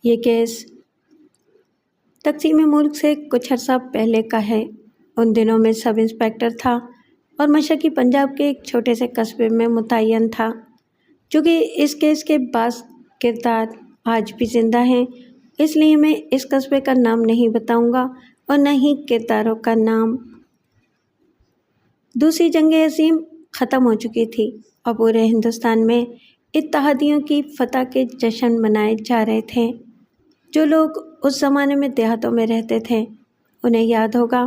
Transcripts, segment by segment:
یہ کیس تقسیم ملک سے کچھ عرصہ پہلے کا ہے۔ ان دنوں میں سب انسپکٹر تھا اور مشرقی پنجاب کے ایک چھوٹے سے قصبے میں متعین تھا۔ چونکہ اس کیس کے بعض کردار آج بھی زندہ ہیں، اس لیے میں اس قصبے کا نام نہیں بتاؤں گا اور نہ ہی کرداروں کا نام۔ دوسری جنگ عظیم ختم ہو چکی تھی اور پورے ہندوستان میں اتحادیوں کی فتح کے جشن منائے جا رہے تھے۔ جو لوگ اس زمانے میں دیہاتوں میں رہتے تھے انہیں یاد ہوگا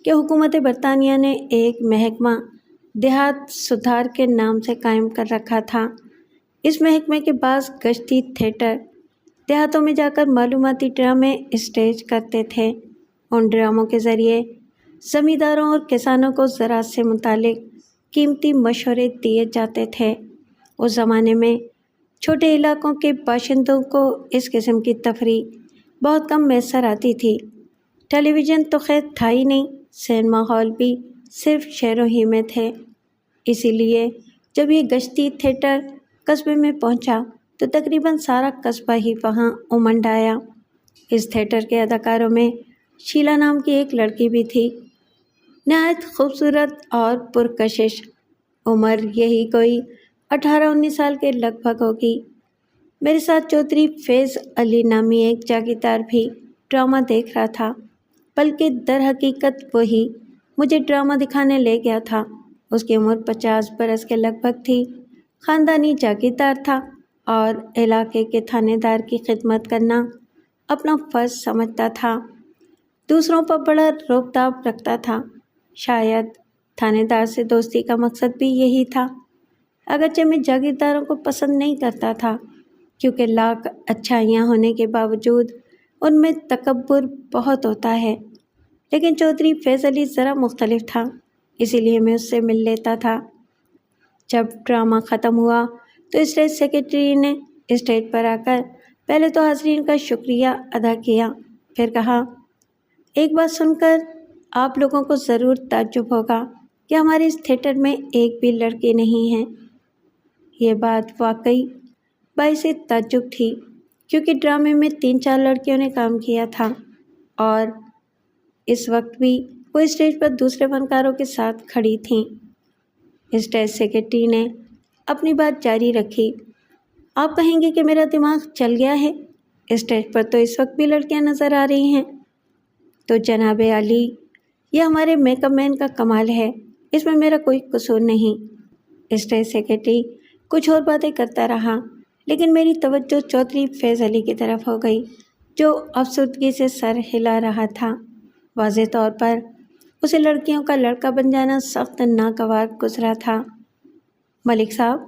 کہ حکومت برطانیہ نے ایک محکمہ دیہات سدھار کے نام سے قائم کر رکھا تھا۔ اس محکمے کے بعض گشتی تھیٹر دیہاتوں میں جا کر معلوماتی ڈرامے اسٹیج کرتے تھے۔ ان ڈراموں کے ذریعے زمینداروں اور کسانوں کو زراعت سے متعلق قیمتی مشورے دیے جاتے تھے۔ اس زمانے میں چھوٹے علاقوں کے باشندوں کو اس قسم کی تفریح بہت کم میسر آتی تھی۔ ٹیلی ویژن تو خیر تھا ہی نہیں، سینما ہال بھی صرف شہروں ہی میں تھے۔ اسی لیے جب یہ گشتی تھیٹر قصبے میں پہنچا تو تقریباً سارا قصبہ ہی وہاں امنڈ آیا۔ اس تھیٹر کے اداکاروں میں شیلا نام کی ایک لڑکی بھی تھی، نہایت خوبصورت اور پرکشش۔ عمر یہی کوئی 18-19 سال کے لگ بھگ ہوگی۔ میرے ساتھ چودھری فیض علی نامی ایک جاگیردار بھی ڈرامہ دیکھ رہا تھا، بلکہ در حقیقت وہی مجھے ڈرامہ دکھانے لے گیا تھا۔ اس کی عمر 50 برس کے لگ بھگ تھی، خاندانی جاگیردار تھا اور علاقے کے تھانے دار کی خدمت کرنا اپنا فرض سمجھتا تھا۔ دوسروں پر بڑا رعب داب رکھتا تھا۔ شاید تھانے دار سے دوستی کا مقصد بھی یہی تھا۔ اگرچہ میں جاگیرداروں کو پسند نہیں کرتا تھا، کیونکہ لاکھ اچھائیاں ہونے کے باوجود ان میں تکبر بہت ہوتا ہے، لیکن چودھری فیض علی ذرا مختلف تھا، اسی لیے میں اس سے مل لیتا تھا۔ جب ڈرامہ ختم ہوا تو اسٹیج سیکرٹری نے اسٹیج پر آ کر پہلے تو حاضرین کا شکریہ ادا کیا، پھر کہا، ایک بات سن کر آپ لوگوں کو ضرور تعجب ہوگا کہ ہمارے اس تھیٹر میں ایک بھی لڑکی نہیں ہے۔ یہ بات واقعی باعث تعجب تھی، کیونکہ ڈرامے میں 3-4 لڑکیوں نے کام کیا تھا اور اس وقت بھی وہ اسٹیج پر دوسرے فنکاروں کے ساتھ کھڑی تھیں۔ اسٹیج سیکرٹری نے اپنی بات جاری رکھی، آپ کہیں گے کہ میرا دماغ چل گیا ہے، اسٹیج پر تو اس وقت بھی لڑکیاں نظر آ رہی ہیں۔ تو جناب علی، یہ ہمارے میک اپ مین کا کمال ہے، اس میں میرا کوئی قصور نہیں۔ اسٹیج سیکرٹری کچھ اور باتیں کرتا رہا، لیکن میری توجہ چودھری فیض علی کی طرف ہو گئی، جو افسردگی سے سر ہلا رہا تھا۔ واضح طور پر اسے لڑکیوں کا لڑکا بن جانا سخت ناگوار گزرا تھا۔ ملک صاحب،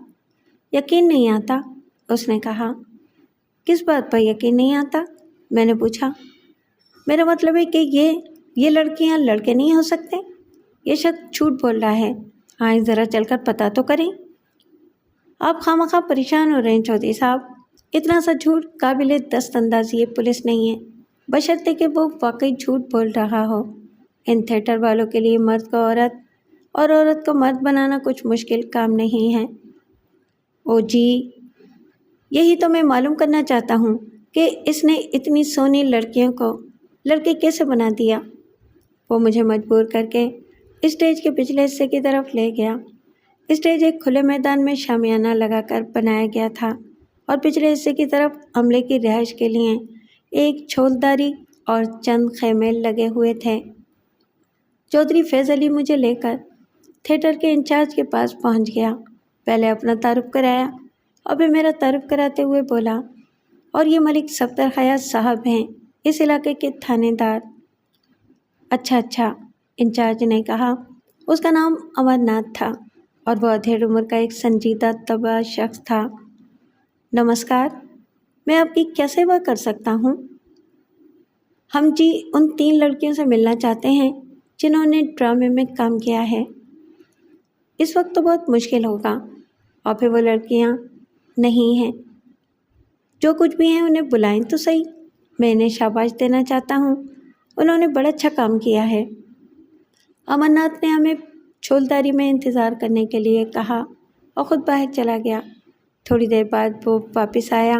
یقین نہیں آتا، اس نے کہا۔ کس بات پر یقین نہیں آتا؟ میں نے پوچھا۔ میرا مطلب ہے کہ یہ لڑکیاں لڑکے نہیں ہو سکتے۔ یہ شخص جھوٹ بول رہا ہے، آئیں ذرا چل کر پتہ تو کریں۔ آپ خواہ پریشان ہو رہے ہیں چودھری صاحب، اتنا سا جھوٹ قابل دست اندازی پولیس نہیں ہے، بشرطے کہ وہ واقعی جھوٹ بول رہا ہو۔ ان تھیٹر والوں کے لیے مرد کو عورت اور عورت کو مرد بنانا کچھ مشکل کام نہیں ہے۔ او جی، یہی تو میں معلوم کرنا چاہتا ہوں کہ اس نے اتنی سونی لڑکیوں کو لڑکے کیسے بنا دیا۔ وہ مجھے مجبور کر کے اسٹیج کے پچھلے حصے کی طرف لے گیا۔ اسٹیج ایک کھلے میدان میں شامیانہ لگا کر بنایا گیا تھا اور پچھلے حصے کی طرف عملے کی رہائش کے لیے ایک چھولداری اور چند خیمے لگے ہوئے تھے۔ چودھری فیض علی مجھے لے کر تھیٹر کے انچارج کے پاس پہنچ گیا، پہلے اپنا تعارف کرایا اور پھر میرا تعارف کراتے ہوئے بولا، اور یہ ملک صفدر حیات صاحب ہیں، اس علاقے کے تھانے دار۔ اچھا، انچارج نے کہا۔ اس کا نام امرناتھ تھا اور وہ ادھیڑ عمر کا ایک سنجیدہ طبع شخص تھا۔ نمسکار، میں آپ کی کیا سیوا کر سکتا ہوں؟ ہم جی ان 3 لڑکیوں سے ملنا چاہتے ہیں جنہوں نے ڈرامے میں کام کیا ہے۔ اس وقت تو بہت مشکل ہوگا، اور پھر وہ لڑکیاں نہیں ہیں۔ جو کچھ بھی ہیں انہیں بلائیں تو صحیح، میں انہیں شاباش دینا چاہتا ہوں، انہوں نے بڑا اچھا کام کیا ہے۔ امرناتھ نے ہمیں چھولداری میں انتظار کرنے کے لیے کہا اور خود باہر چلا گیا۔ تھوڑی دیر بعد وہ واپس آیا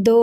2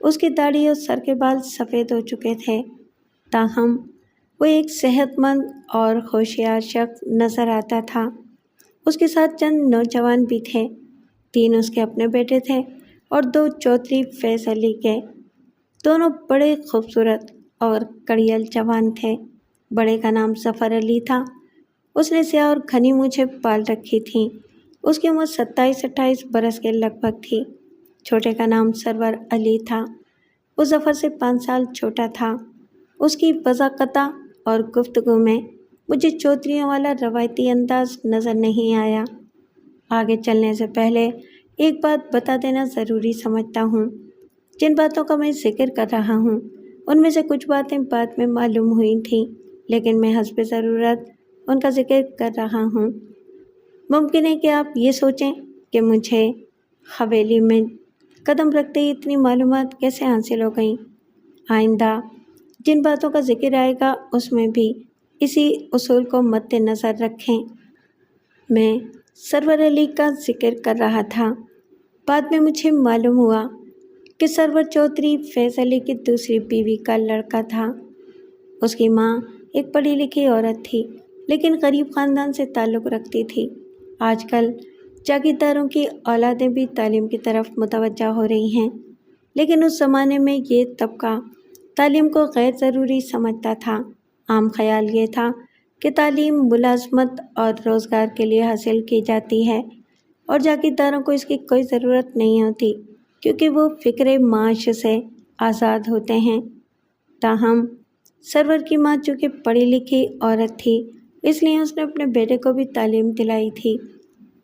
اس کی داڑھی اور سر کے بال سفید ہو چکے تھے، تاہم وہ ایک صحت مند اور ہوشیار شخص نظر آتا تھا۔ اس کے ساتھ چند نوجوان بھی تھے، 3 اس کے اپنے بیٹے تھے اور 2 چودھری فیض علی کے۔ دونوں بڑے خوبصورت اور کڑیل جوان تھے۔ بڑے کا نام ظفر علی تھا۔ اس نے سیاہ اور گھنی مونچھیں پال رکھی تھیں۔ اس کی عمر 27-28 برس کے لگ بھگ تھی۔ چھوٹے کا نام سرور علی تھا۔ وہ ظفر سے 5 سال چھوٹا تھا۔ اس کی وضاقتہ اور گفتگو میں مجھے چودھریوں والا روایتی انداز نظر نہیں آیا۔ آگے چلنے سے پہلے ایک بات بتا دینا ضروری سمجھتا ہوں۔ جن باتوں کا میں ذکر کر رہا ہوں ان میں سے کچھ باتیں بعد میں معلوم ہوئی تھیں، لیکن میں حسب ضرورت ان کا ذکر کر رہا ہوں۔ ممکن ہے کہ آپ یہ سوچیں کہ مجھے حویلی میں قدم رکھتے ہی اتنی معلومات کیسے حاصل ہو گئیں۔ آئندہ جن باتوں کا ذکر آئے گا اس میں بھی اسی اصول کو مد نظر رکھیں۔ میں سرور علی کا ذکر کر رہا تھا۔ بعد میں مجھے معلوم ہوا کہ سرور چودھری فیض علی کی دوسری بیوی کا لڑکا تھا۔ اس کی ماں ایک پڑھی لکھی عورت تھی، لیکن غریب خاندان سے تعلق رکھتی تھی۔ آج کل جاگیرداروں کی اولادیں بھی تعلیم کی طرف متوجہ ہو رہی ہیں، لیکن اس زمانے میں یہ طبقہ تعلیم کو غیر ضروری سمجھتا تھا۔ عام خیال یہ تھا کہ تعلیم ملازمت اور روزگار کے لیے حاصل کی جاتی ہے اور جاگیرداروں کو اس کی کوئی ضرورت نہیں ہوتی، کیونکہ وہ فکر معاش سے آزاد ہوتے ہیں۔ تاہم سرور کی ماں چونکہ پڑھی لکھی عورت تھی، اس لیے اس نے اپنے بیٹے کو بھی تعلیم دلائی تھی۔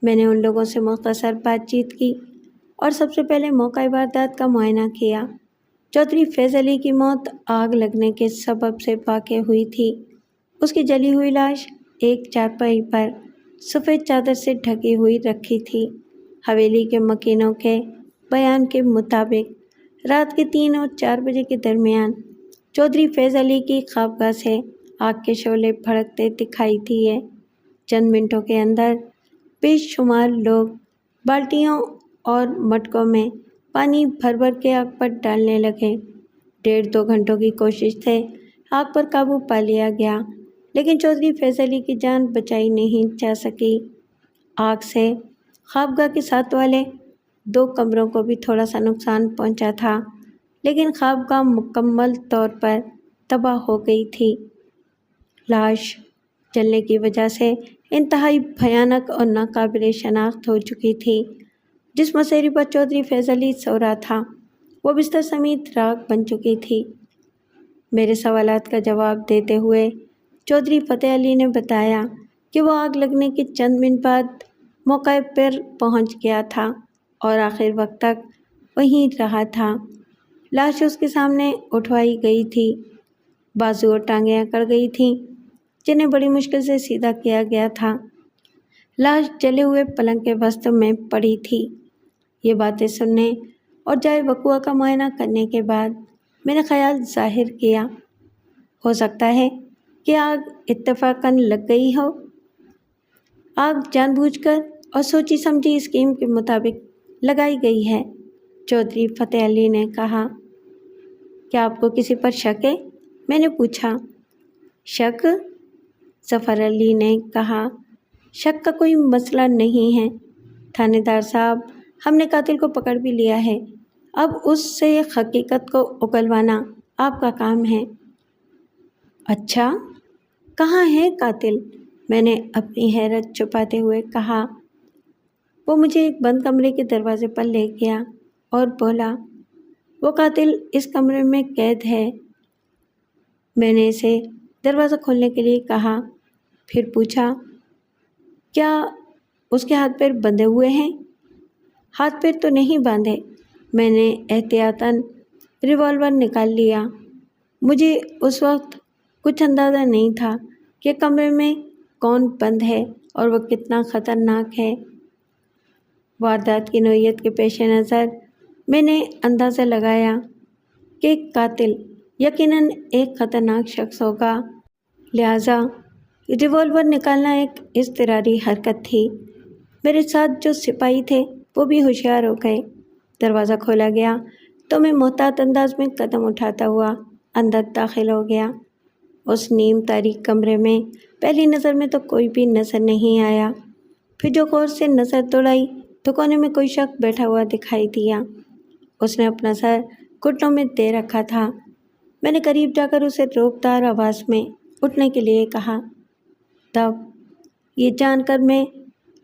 میں نے ان لوگوں سے مختصر بات چیت کی اور سب سے پہلے موقع واردات کا معائنہ کیا۔ چودھری فیض علی کی موت آگ لگنے کے سبب سے واقع ہوئی تھی۔ اس کی جلی ہوئی لاش ایک چارپائی پر سفید چادر سے ڈھکی ہوئی رکھی تھی۔ حویلی کے مکینوں کے بیان کے مطابق رات کے 3 اور 4 بجے کے درمیان چودھری فیض علی کی خوابگاہ سے آگ کے شعلے بھڑکتے دکھائی دیے۔ چند منٹوں کے اندر بے شمار لوگ بالٹیوں اور مٹکوں میں پانی بھر بھر کے آگ پر ڈالنے لگے۔ 1.5-2 گھنٹوں کی کوشش سے آگ پر قابو پا لیا گیا، لیکن چودھری فیض علی کی جان بچائی نہیں جا سکی۔ آگ سے خوابگاہ کے ساتھ والے 2 کمروں کو بھی تھوڑا سا نقصان پہنچا تھا، لیکن خوابگاہ مکمل طور پر تباہ ہو گئی تھی۔ لاش جلنے کی وجہ سے انتہائی بھیانک اور ناقابل شناخت ہو چکی تھی۔ جس مسیری پر چودھری فیض علی سو رہا تھا وہ بستر سمیت راکھ بن چکی تھی۔ میرے سوالات کا جواب دیتے ہوئے چودھری فتح علی نے بتایا کہ وہ آگ لگنے کے چند منٹ بعد موقع پر پہنچ گیا تھا اور آخر وقت تک وہیں رہا تھا۔ لاش اس کے سامنے اٹھوائی گئی تھی۔ بازو اور ٹانگیں اکڑ گئی تھیں، جنہیں بڑی مشکل سے سیدھا کیا گیا تھا۔ لاش جلے ہوئے پلنگ کے وسط میں پڑی تھی۔ یہ باتیں سننے اور جائے وقوع کا معائنہ کرنے کے بعد میں نے خیال ظاہر کیا، ہو سکتا ہے کہ آگ اتفاقاً لگ گئی ہو۔ آگ جان بوجھ کر اور سوچی سمجھی اسکیم کے مطابق لگائی گئی ہے، چودھری فتح علی نے کہا۔ کیا آپ کو کسی پر شک ہے؟ میں نے پوچھا۔ شک؟ ظفر علی نے کہا، شک کا کوئی مسئلہ نہیں ہے تھانے دار صاحب، ہم نے قاتل کو پکڑ بھی لیا ہے، اب اس سے حقیقت کو اگلوانا آپ کا کام ہے۔ اچھا، کہاں ہے قاتل؟ میں نے اپنی حیرت چھپاتے ہوئے کہا۔ وہ مجھے ایک بند کمرے کے دروازے پر لے گیا اور بولا، وہ قاتل اس کمرے میں قید ہے۔ میں نے اسے دروازہ کھولنے کے لیے کہا، پھر پوچھا، کیا اس کے ہاتھ پیر بندھے ہوئے ہیں؟ ہاتھ پیر تو نہیں باندھے۔ میں نے احتیاطاً ریوالور نکال لیا۔ مجھے اس وقت کچھ اندازہ نہیں تھا کہ کمرے میں کون بند ہے اور وہ کتنا خطرناک ہے۔ واردات کی نوعیت کے پیش نظر میں نے اندازہ لگایا کہ قاتل یقیناً ایک خطرناک شخص ہوگا، لہٰذا ریوالور نکالنا ایک اضطراری حرکت تھی۔ میرے ساتھ جو سپاہی تھے وہ بھی ہوشیار ہو گئے۔ دروازہ کھولا گیا تو میں محتاط انداز میں قدم اٹھاتا ہوا اندر داخل ہو گیا۔ اس نیم تاریک کمرے میں پہلی نظر میں تو کوئی بھی نظر نہیں آیا، پھر جو غور سے نظر دوڑائی تو کونے میں کوئی شخص بیٹھا ہوا دکھائی دیا۔ اس نے اپنا سر گھٹنوں میں دے رکھا تھا۔ میں نے قریب جا کر اسے روبدار آواز میں اٹھنے کے لیے کہا، تب یہ جان کر میں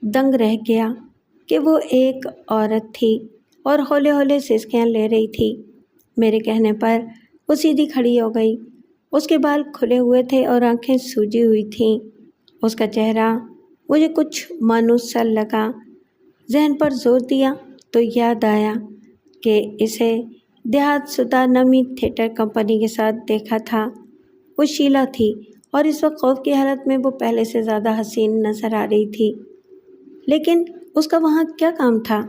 دنگ رہ گیا کہ وہ ایک عورت تھی اور ہولے ہولے سسکیاں لے رہی تھی۔ میرے کہنے پر وہ سیدھی کھڑی ہو گئی۔ اس کے بال کھلے ہوئے تھے اور آنکھیں سوجی ہوئی تھیں۔ اس کا چہرہ مجھے کچھ مانوس سا لگا۔ ذہن پر زور دیا تو یاد آیا کہ اسے دیہات سدھا نامی تھیٹر کمپنی کے ساتھ دیکھا تھا۔ وہ شیلا تھی اور اس وقت خوف کی حالت میں وہ پہلے سے زیادہ حسین نظر آ رہی تھی۔ لیکن اس کا وہاں کیا کام تھا؟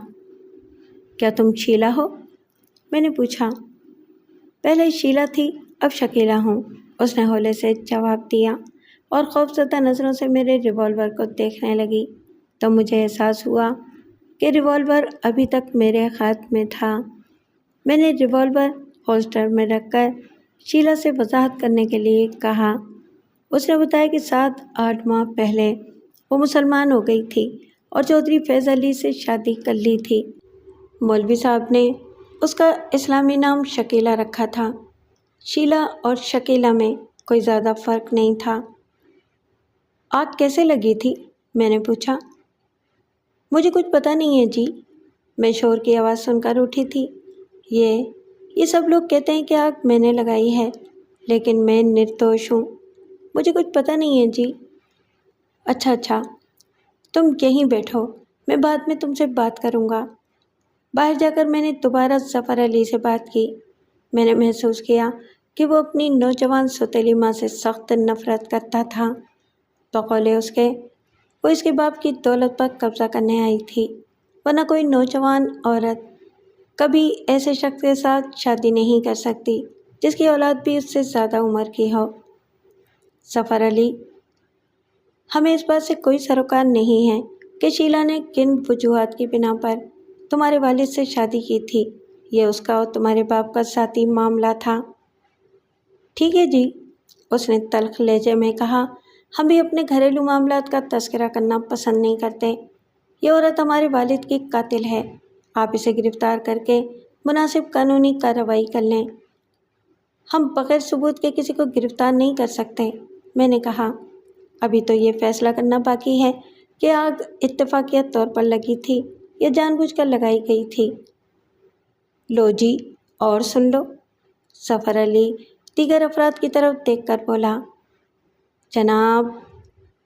کیا تم شیلا ہو؟ میں نے پوچھا۔ پہلے شیلا تھی، اب شکیلا ہوں، اس نے ہولے سے جواب دیا اور خوفزدہ نظروں سے میرے ریوالور کو دیکھنے لگی۔ تو مجھے احساس ہوا کہ ریوالور ابھی تک میرے ہاتھ میں تھا۔ میں نے ریوالور ہولسٹر میں رکھ کر شیلا سے وضاحت کرنے کے لیے کہا۔ اس نے بتایا کہ 7-8 ماہ پہلے وہ مسلمان ہو گئی تھی اور چودھری فیض علی سے شادی کر لی تھی۔ مولوی صاحب نے اس کا اسلامی نام شکیلا رکھا تھا۔ شیلا اور شکیلا میں کوئی زیادہ فرق نہیں تھا۔ آگ کیسے لگی تھی؟ میں نے پوچھا۔ مجھے کچھ پتہ نہیں ہے جی، میں شور کی آواز سن کر اٹھی تھی۔ یہ سب لوگ کہتے ہیں کہ آگ میں نے لگائی ہے، لیکن میں نردوش ہوں، مجھے کچھ پتہ نہیں ہے جی۔ اچھا، تم یہیں بیٹھو، میں بعد میں تم سے بات کروں گا۔ باہر جا کر میں نے دوبارہ ظفر علی سے بات کی۔ میں نے محسوس کیا کہ وہ اپنی نوجوان سوتیلی ماں سے سخت نفرت کرتا تھا۔ بقول اس کے، وہ اس کے باپ کی دولت پر قبضہ کرنے آئی تھی، ورنہ کوئی نوجوان عورت کبھی ایسے شخص کے ساتھ شادی نہیں کر سکتی جس کی اولاد بھی اس سے زیادہ عمر کی ہو۔ ظفر علی، ہمیں اس بات سے کوئی سروکار نہیں ہے کہ شیلا نے کن وجوہات کی بنا پر تمہارے والد سے شادی کی تھی۔ یہ اس کا اور تمہارے باپ کا ذاتی معاملہ تھا۔ ٹھیک ہے جی، اس نے تلخ لہجے میں کہا، ہم بھی اپنے گھریلو معاملات کا تذکرہ کرنا پسند نہیں کرتے۔ یہ عورت ہمارے والد کی قاتل ہے، آپ اسے گرفتار کر کے مناسب قانونی کارروائی کر لیں۔ ہم بغیر ثبوت کے کسی کو گرفتار نہیں کر سکتے، میں نے کہا۔ ابھی تو یہ فیصلہ کرنا باقی ہے کہ آگ اتفاقیہ طور پر لگی تھی یا جان بوجھ کر لگائی گئی تھی۔ لو جی، اور سن لو، ظفر علی دیگر افراد کی طرف دیکھ کر بولا۔ جناب،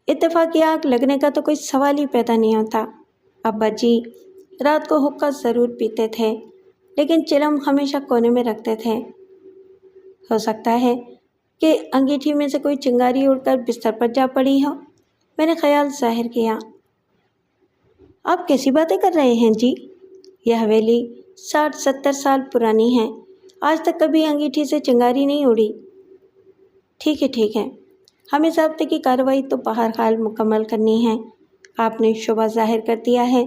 اتفاقی آگ لگنے کا تو کوئی سوال ہی پیدا نہیں ہوتا۔ ابا جی رات کو حقہ ضرور پیتے تھے، لیکن چلم ہمیشہ کونے میں رکھتے تھے۔ ہو سکتا ہے کہ انگیٹھی میں سے کوئی چنگاری اڑ کر بستر پر جا پڑی ہو، میں نے خیال ظاہر کیا۔ آپ کیسی باتیں کر رہے ہیں جی؟ یہ حویلی 60-70 سال پرانی ہے، آج تک کبھی انگیٹھی سے چنگاری نہیں اڑی۔ ٹھیک ہے، ہمیں ضابطے کی کارروائی تو بہرحال مکمل کرنی ہے۔ آپ نے شبہ ظاہر کر دیا ہے،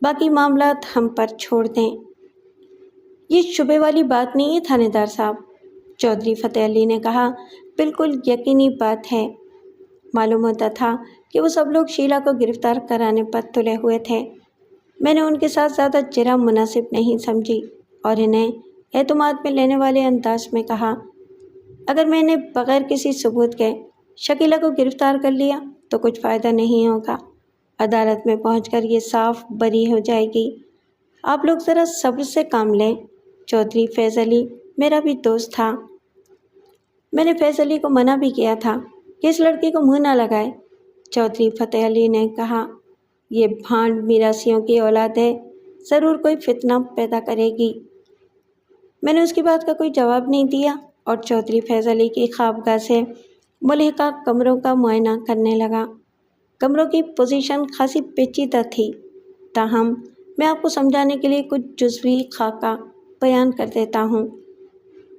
باقی معاملات ہم پر چھوڑ دیں۔ یہ شبے والی بات نہیں ہے تھانے دار صاحب، چودھری فتح علی نے کہا، بالکل یقینی بات ہے۔ معلوم ہوتا تھا کہ وہ سب لوگ شیلا کو گرفتار کرانے پر تلے ہوئے تھے۔ میں نے ان کے ساتھ زیادہ چرا مناسب نہیں سمجھی اور انہیں اعتماد میں لینے والے انداز میں کہا، اگر میں نے بغیر کسی ثبوت کے شکیلا کو گرفتار کر لیا تو کچھ فائدہ نہیں ہوگا، عدالت میں پہنچ کر یہ صاف بری ہو جائے گی۔ آپ لوگ ذرا صبر سے کام لیں۔ چودھری فیض علی میرا بھی دوست تھا، میں نے فیض علی کو منع بھی کیا تھا کہ اس لڑکی کو منہ نہ لگائے۔ چودھری فتح علی نے کہا، یہ بھانڈ میراثیوں کی اولاد ہے، ضرور کوئی فتنہ پیدا کرے گی۔ میں نے اس کی بات کا کوئی جواب نہیں دیا اور چودھری فیض علی کی خوابگاہ سے ملحقہ کمروں کا معائنہ کرنے لگا۔ کمروں کی پوزیشن خاصی پیچیدہ تھی، تاہم میں آپ کو سمجھانے کے لیے کچھ جزوی خاکہ بیان کر دیتا ہوں۔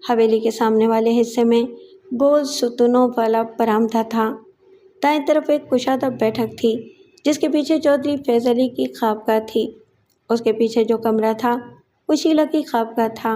حویلی کے سامنے والے حصے میں گول ستونوں والا برآمدہ تھا۔ دائیں طرف ایک کشادہ بیٹھک تھی جس کے پیچھے چودھری فیض علی کی خوابگاہ تھی۔ اس کے پیچھے جو کمرہ تھا وہ شیلا کی خوابگاہ تھا۔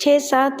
6-7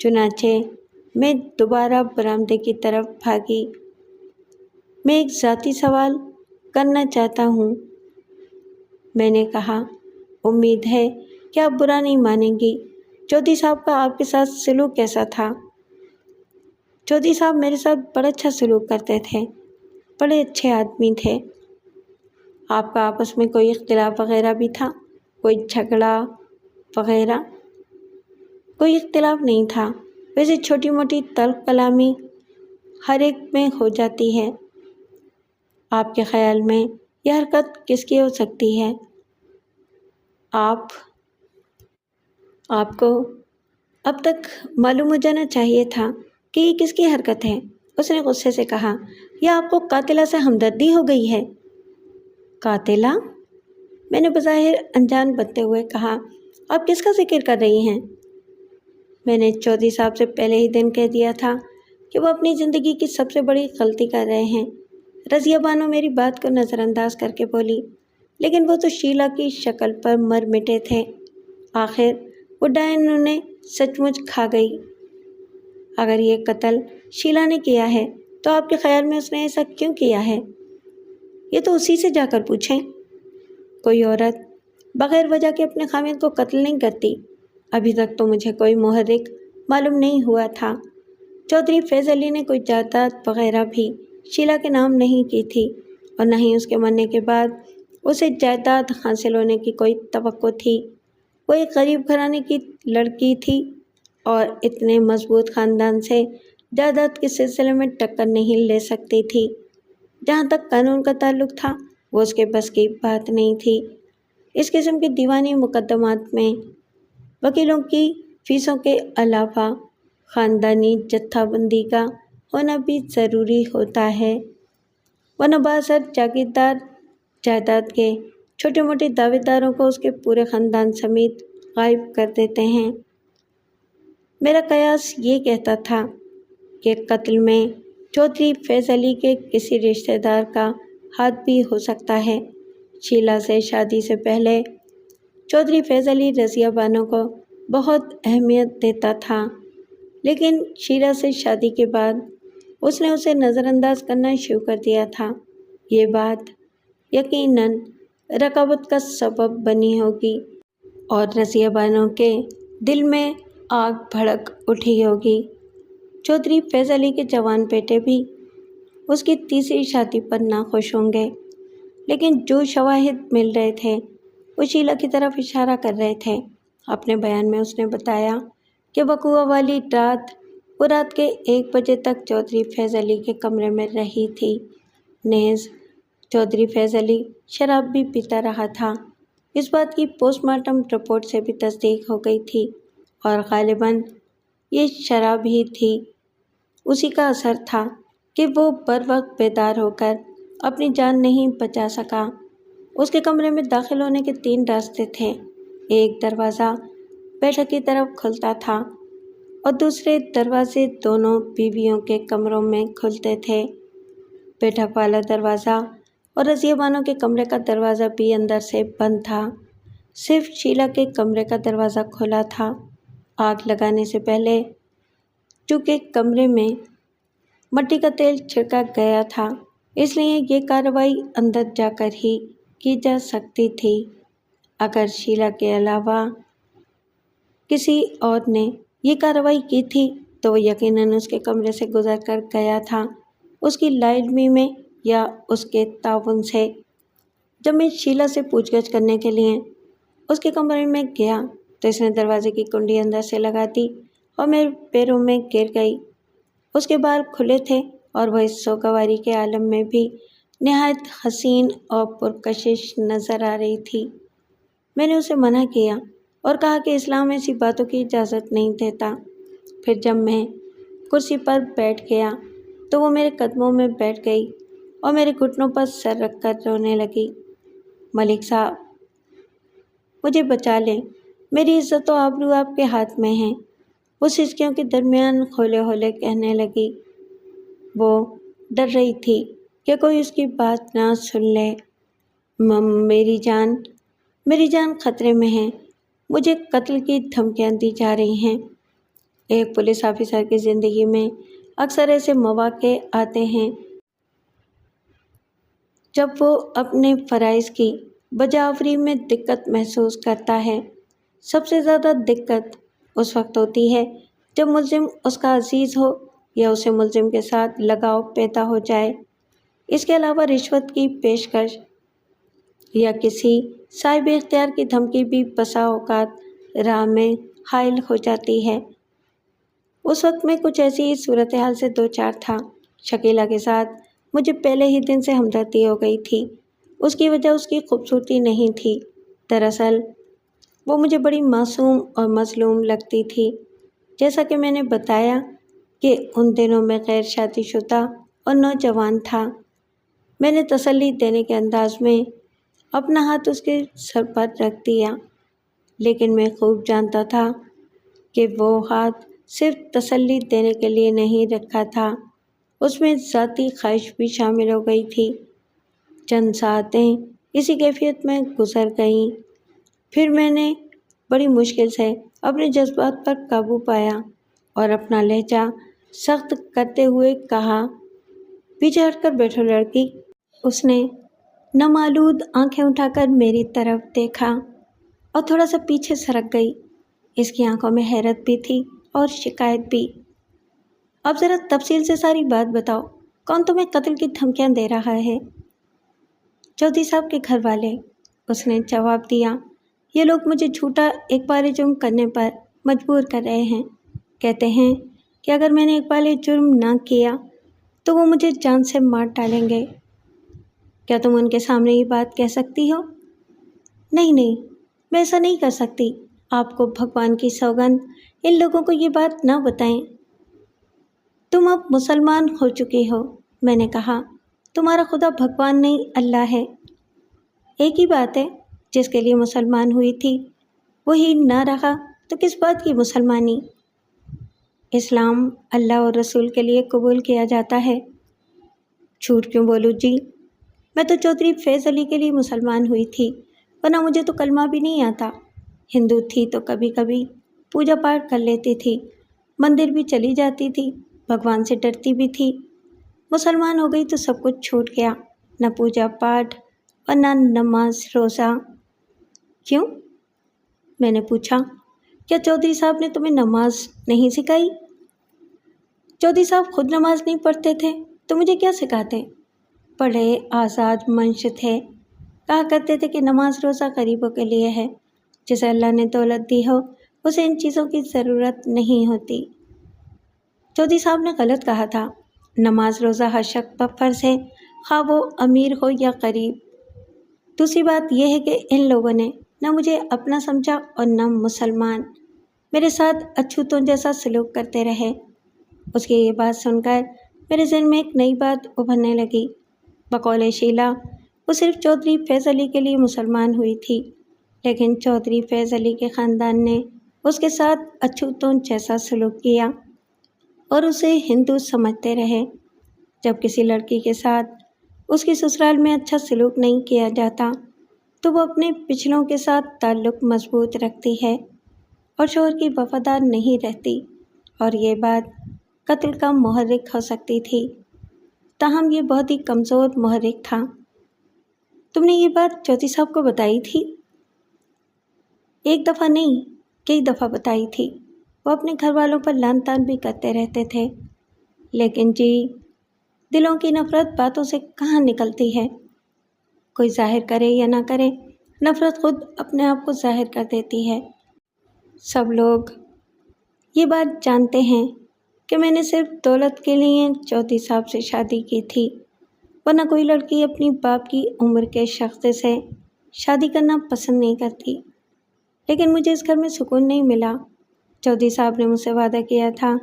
چنانچہ میں دوبارہ برآمدے کی طرف بھاگی۔ میں ایک ذاتی سوال کرنا چاہتا ہوں، میں نے کہا۔ امید ہے کہ آپ برا نہیں مانیں گی۔ چودھری صاحب کا آپ کے ساتھ سلوک کیسا تھا؟ چودھری صاحب میرے ساتھ بڑا اچھا سلوک کرتے تھے، بڑے اچھے آدمی تھے۔ آپ کا آپس میں کوئی اختلاف وغیرہ بھی تھا؟ کوئی جھگڑا وغیرہ؟ کوئی اختلاف نہیں تھا، ویسے چھوٹی موٹی تلخ کلامی ہر ایک میں ہو جاتی ہے۔ آپ کے خیال میں یہ حرکت کس کی ہو سکتی ہے؟ آپ کو اب تک معلوم ہو جانا چاہیے تھا کہ یہ کس کی حرکت ہے، اس نے غصے سے کہا۔ یا آپ کو قاتلہ سے ہمدردی ہو گئی ہے؟ قاتلہ؟ میں نے بظاہر انجان بنتے ہوئے کہا۔ آپ کس کا ذکر کر رہی ہیں؟ میں نے چودھری صاحب سے پہلے ہی دن کہہ دیا تھا کہ وہ اپنی زندگی کی سب سے بڑی غلطی کر رہے ہیں۔ رضیہ بانو میری بات کو نظر انداز کر کے بولی، لیکن وہ تو شیلا کی شکل پر مر مٹے تھے۔ آخر وہ ڈائن انہیں سچ مچ کھا گئی۔ اگر یہ قتل شیلا نے کیا ہے تو آپ کے خیال میں اس نے ایسا کیوں کیا ہے؟ یہ تو اسی سے جا کر پوچھیں۔ کوئی عورت بغیر وجہ کے اپنے خاوند کو قتل نہیں کرتی۔ ابھی تک تو مجھے کوئی محرک معلوم نہیں ہوا تھا۔ چودھری فیض علی نے کوئی جائیداد وغیرہ بھی شیلا کے نام نہیں کی تھی، اور نہ ہی اس کے مرنے کے بعد اسے جائیداد حاصل ہونے کی کوئی توقع تھی۔ وہ ایک غریب گھرانے کی لڑکی تھی اور اتنے مضبوط خاندان سے جائیداد کے سلسلے میں ٹکر نہیں لے سکتی تھی۔ جہاں تک قانون کا تعلق تھا وہ اس کے بس کی بات نہیں تھی۔ اس قسم کے دیوانی مقدمات میں وکیلوں کی فیسوں کے علاوہ خاندانی جتھا بندی کا ہونا بھی ضروری ہوتا ہے، ورنہ بعض جاگیردار جائیداد کے چھوٹے موٹے دعوے داروں کو اس کے پورے خاندان سمیت غائب کر دیتے ہیں۔ میرا قیاس یہ کہتا تھا کہ قتل میں چودھری فیض علی کے کسی رشتہ دار کا ہاتھ بھی ہو سکتا ہے۔ شیلا سے شادی سے پہلے چودھری فیض علی رضیہ بانو کو بہت اہمیت دیتا تھا، لیکن شیلا سے شادی کے بعد اس نے اسے نظر انداز کرنا شروع کر دیا تھا۔ یہ بات یقیناً رقابت کا سبب بنی ہوگی اور رضیہ بانو کے دل میں آگ بھڑک اٹھی ہوگی۔ چودھری فیض علی کے جوان بیٹے بھی اس کی تیسری شادی پر ناخوش ہوں گے، لیکن جو شواہد مل رہے تھے وہ شیلا کی طرف اشارہ کر رہے تھے۔ اپنے بیان میں اس نے بتایا کہ وقوع والی رات وہ رات کے 1 بجے تک چودھری فیض علی کے کمرے میں رہی تھی۔ نیز چودھری فیض علی شراب بھی پیتا رہا تھا۔ اس بات کی پوسٹ مارٹم رپورٹ سے بھی تصدیق ہو گئی تھی، اور غالباً یہ شراب ہی تھی، اسی کا اثر تھا کہ وہ بر وقت بیدار ہو کر اپنی جان نہیں بچا سکا۔ اس کے کمرے میں داخل ہونے کے 3 راستے تھے۔ ایک دروازہ بیٹھک کی طرف کھلتا تھا اور دوسرے دروازے دونوں بیویوں کے کمروں میں کھلتے تھے۔ بیٹھک والا دروازہ اور رضیہ بانو کے کمرے کا دروازہ بھی اندر سے بند تھا، صرف شیلا کے کمرے کا دروازہ کھلا تھا۔ آگ لگانے سے پہلے چونکہ کمرے میں مٹی کا تیل چھڑکا گیا تھا، اس لیے یہ کارروائی اندر جا کر ہی کی جا سکتی تھی۔ اگر شیلا کے علاوہ کسی اور نے یہ کارروائی کی تھی تو وہ یقیناً اس کے کمرے سے گزر کر گیا تھا، اس کی لا علمی میں یا اس کے تعاون سے۔ جب میں شیلا سے پوچھ گچھ کرنے کے لیے اس کے کمرے میں گیا تو اس نے دروازے کی کنڈی اندر سے لگا دی اور میرے پیروں میں گر گئی۔ اس کے بال کھلے تھے اور وہ اس سوگواری کے عالم میں بھی نہایت حسین اور پرکشش نظر آ رہی تھی۔ میں نے اسے منع کیا اور کہا کہ اسلام ایسی باتوں کی اجازت نہیں دیتا۔ پھر جب میں کرسی پر بیٹھ گیا تو وہ میرے قدموں میں بیٹھ گئی اور میرے گھٹنوں پر سر رکھ کر رونے لگی۔ ملک صاحب، مجھے بچا لیں، میری عزت و آبرو آپ کے ہاتھ میں ہیں، وہ سسکیوں کے درمیان ہولے ہولے کہنے لگی۔ وہ ڈر رہی تھی کہ کوئی اس کی بات نہ سن لے۔ میری جان خطرے میں ہے، مجھے قتل کی دھمکیاں دی جا رہی ہیں۔ ایک پولیس آفیسر کی زندگی میں اکثر ایسے مواقع آتے ہیں جب وہ اپنے فرائض کی بجاوری میں دقت محسوس کرتا ہے۔ سب سے زیادہ دقت اس وقت ہوتی ہے جب ملزم اس کا عزیز ہو یا اسے ملزم کے ساتھ لگاؤ پیدا ہو جائے۔ اس کے علاوہ رشوت کی پیشکش یا کسی صاحب اختیار کی دھمکی بھی بسا اوقات راہ میں حائل ہو جاتی ہے۔ اس وقت میں کچھ ایسی ہی صورتحال سے دوچار تھا۔ شکیلہ کے ساتھ مجھے پہلے ہی دن سے ہمدردی ہو گئی تھی۔ اس کی وجہ اس کی خوبصورتی نہیں تھی، دراصل وہ مجھے بڑی معصوم اور مظلوم لگتی تھی۔ جیسا کہ میں نے بتایا کہ ان دنوں میں غیر شادی شدہ اور نوجوان تھا، میں نے تسلی دینے کے انداز میں اپنا ہاتھ اس کے سر پر رکھ دیا، لیکن میں خوب جانتا تھا کہ وہ ہاتھ صرف تسلی دینے کے لیے نہیں رکھا تھا، اس میں ذاتی خواہش بھی شامل ہو گئی تھی۔ چند ساعتیں اسی کیفیت میں گزر گئیں، پھر میں نے بڑی مشکل سے اپنے جذبات پر قابو پایا اور اپنا لہجہ سخت کرتے ہوئے کہا، پیچھے ہٹ کر بیٹھو لڑکی۔ اس نے نمالود آنکھیں اٹھا کر میری طرف دیکھا اور تھوڑا سا پیچھے سرک گئی۔ اس کی آنکھوں میں حیرت بھی تھی اور شکایت بھی۔ اب ذرا تفصیل سے ساری بات بتاؤ، کون تمہیں قتل کی دھمکیاں دے رہا ہے؟ چودھری صاحب کے گھر والے، اس نے جواب دیا۔ یہ لوگ مجھے جھوٹا اقبال جرم کرنے پر مجبور کر رہے ہیں۔ کہتے ہیں کہ اگر میں نے اقبال جرم نہ کیا تو وہ مجھے جان سے مار ڈالیں گے۔ کیا تم ان کے سامنے یہ بات کہہ سکتی ہو؟ نہیں، میں ایسا نہیں کر سکتی۔ آپ کو بھگوان کی سوگند ان لوگوں کو یہ بات نہ بتائیں۔ تم اب مسلمان ہو چکی ہو، میں نے کہا۔ تمہارا خدا بھگوان نہیں، اللہ ہے۔ ایک ہی بات ہے، جس کے لیے مسلمان ہوئی تھی وہی نہ رہا تو کس بات کی مسلمانی؟ اسلام اللہ اور رسول کے لیے قبول کیا جاتا ہے۔ جھوٹ کیوں بولوں جی؟ میں تو چودھری فیض علی کے لیے مسلمان ہوئی تھی، ورنہ مجھے تو کلمہ بھی نہیں آتا۔ ہندو تھی تو کبھی کبھی پوجا پاٹ کر لیتی تھی، مندر بھی چلی جاتی تھی، بھگوان سے ڈرتی بھی تھی۔ مسلمان ہو گئی تو سب کچھ چھوٹ گیا، نہ پوجا پاٹ اور نہ نماز روزہ۔ کیوں؟ میں نے پوچھا۔ کیا چودھری صاحب نے تمہیں نماز نہیں سکھائی؟ چودھری صاحب خود نماز نہیں پڑھتے تھے تو مجھے کیا سکھاتے؟ بڑے آزاد منش تھے، کہا کرتے تھے کہ نماز روزہ غریبوں کے لیے ہے، جسے اللہ نے دولت دی ہو اسے ان چیزوں کی ضرورت نہیں ہوتی۔ چودھری صاحب نے غلط کہا تھا۔ نماز روزہ ہر شخص پر فرض ہے، خواہ وہ امیر ہو یا غریب۔ دوسری بات یہ ہے کہ ان لوگوں نے نہ مجھے اپنا سمجھا اور نہ مسلمان، میرے ساتھ اچھوتوں جیسا سلوک کرتے رہے۔ اس کی یہ بات سن کر میرے ذہن میں ایک نئی بات ابھرنے لگی۔ بقول شیلا وہ صرف چودھری فیض علی کے لیے مسلمان ہوئی تھی، لیکن چودھری فیض علی کے خاندان نے اس کے ساتھ اچھوتوں جیسا سلوک کیا اور اسے ہندو سمجھتے رہے۔ جب کسی لڑکی کے ساتھ اس کی سسرال میں اچھا سلوک نہیں کیا جاتا تو وہ اپنے پچھلوں کے ساتھ تعلق مضبوط رکھتی ہے اور شوہر کی وفادار نہیں رہتی، اور یہ بات قتل کا محرک ہو سکتی تھی، تاہم یہ بہت ہی کمزور محرک تھا۔ تم نے یہ بات چودھری صاحب کو بتائی تھی؟ ایک دفعہ نہیں، کئی دفعہ بتائی تھی۔ وہ اپنے گھر والوں پر لعن طعن بھی کرتے رہتے تھے، لیکن جی دلوں کی نفرت باتوں سے کہاں نکلتی ہے؟ کوئی ظاہر کرے یا نہ کرے، نفرت خود اپنے آپ کو ظاہر کر دیتی ہے۔ سب لوگ یہ بات جانتے ہیں کہ میں نے صرف دولت کے لیے چودھری صاحب سے شادی کی تھی، ورنہ کوئی لڑکی اپنی باپ کی عمر کے شخص سے شادی کرنا پسند نہیں کرتی۔ لیکن مجھے اس گھر میں سکون نہیں ملا۔ چودھری صاحب نے مجھ سے وعدہ کیا تھا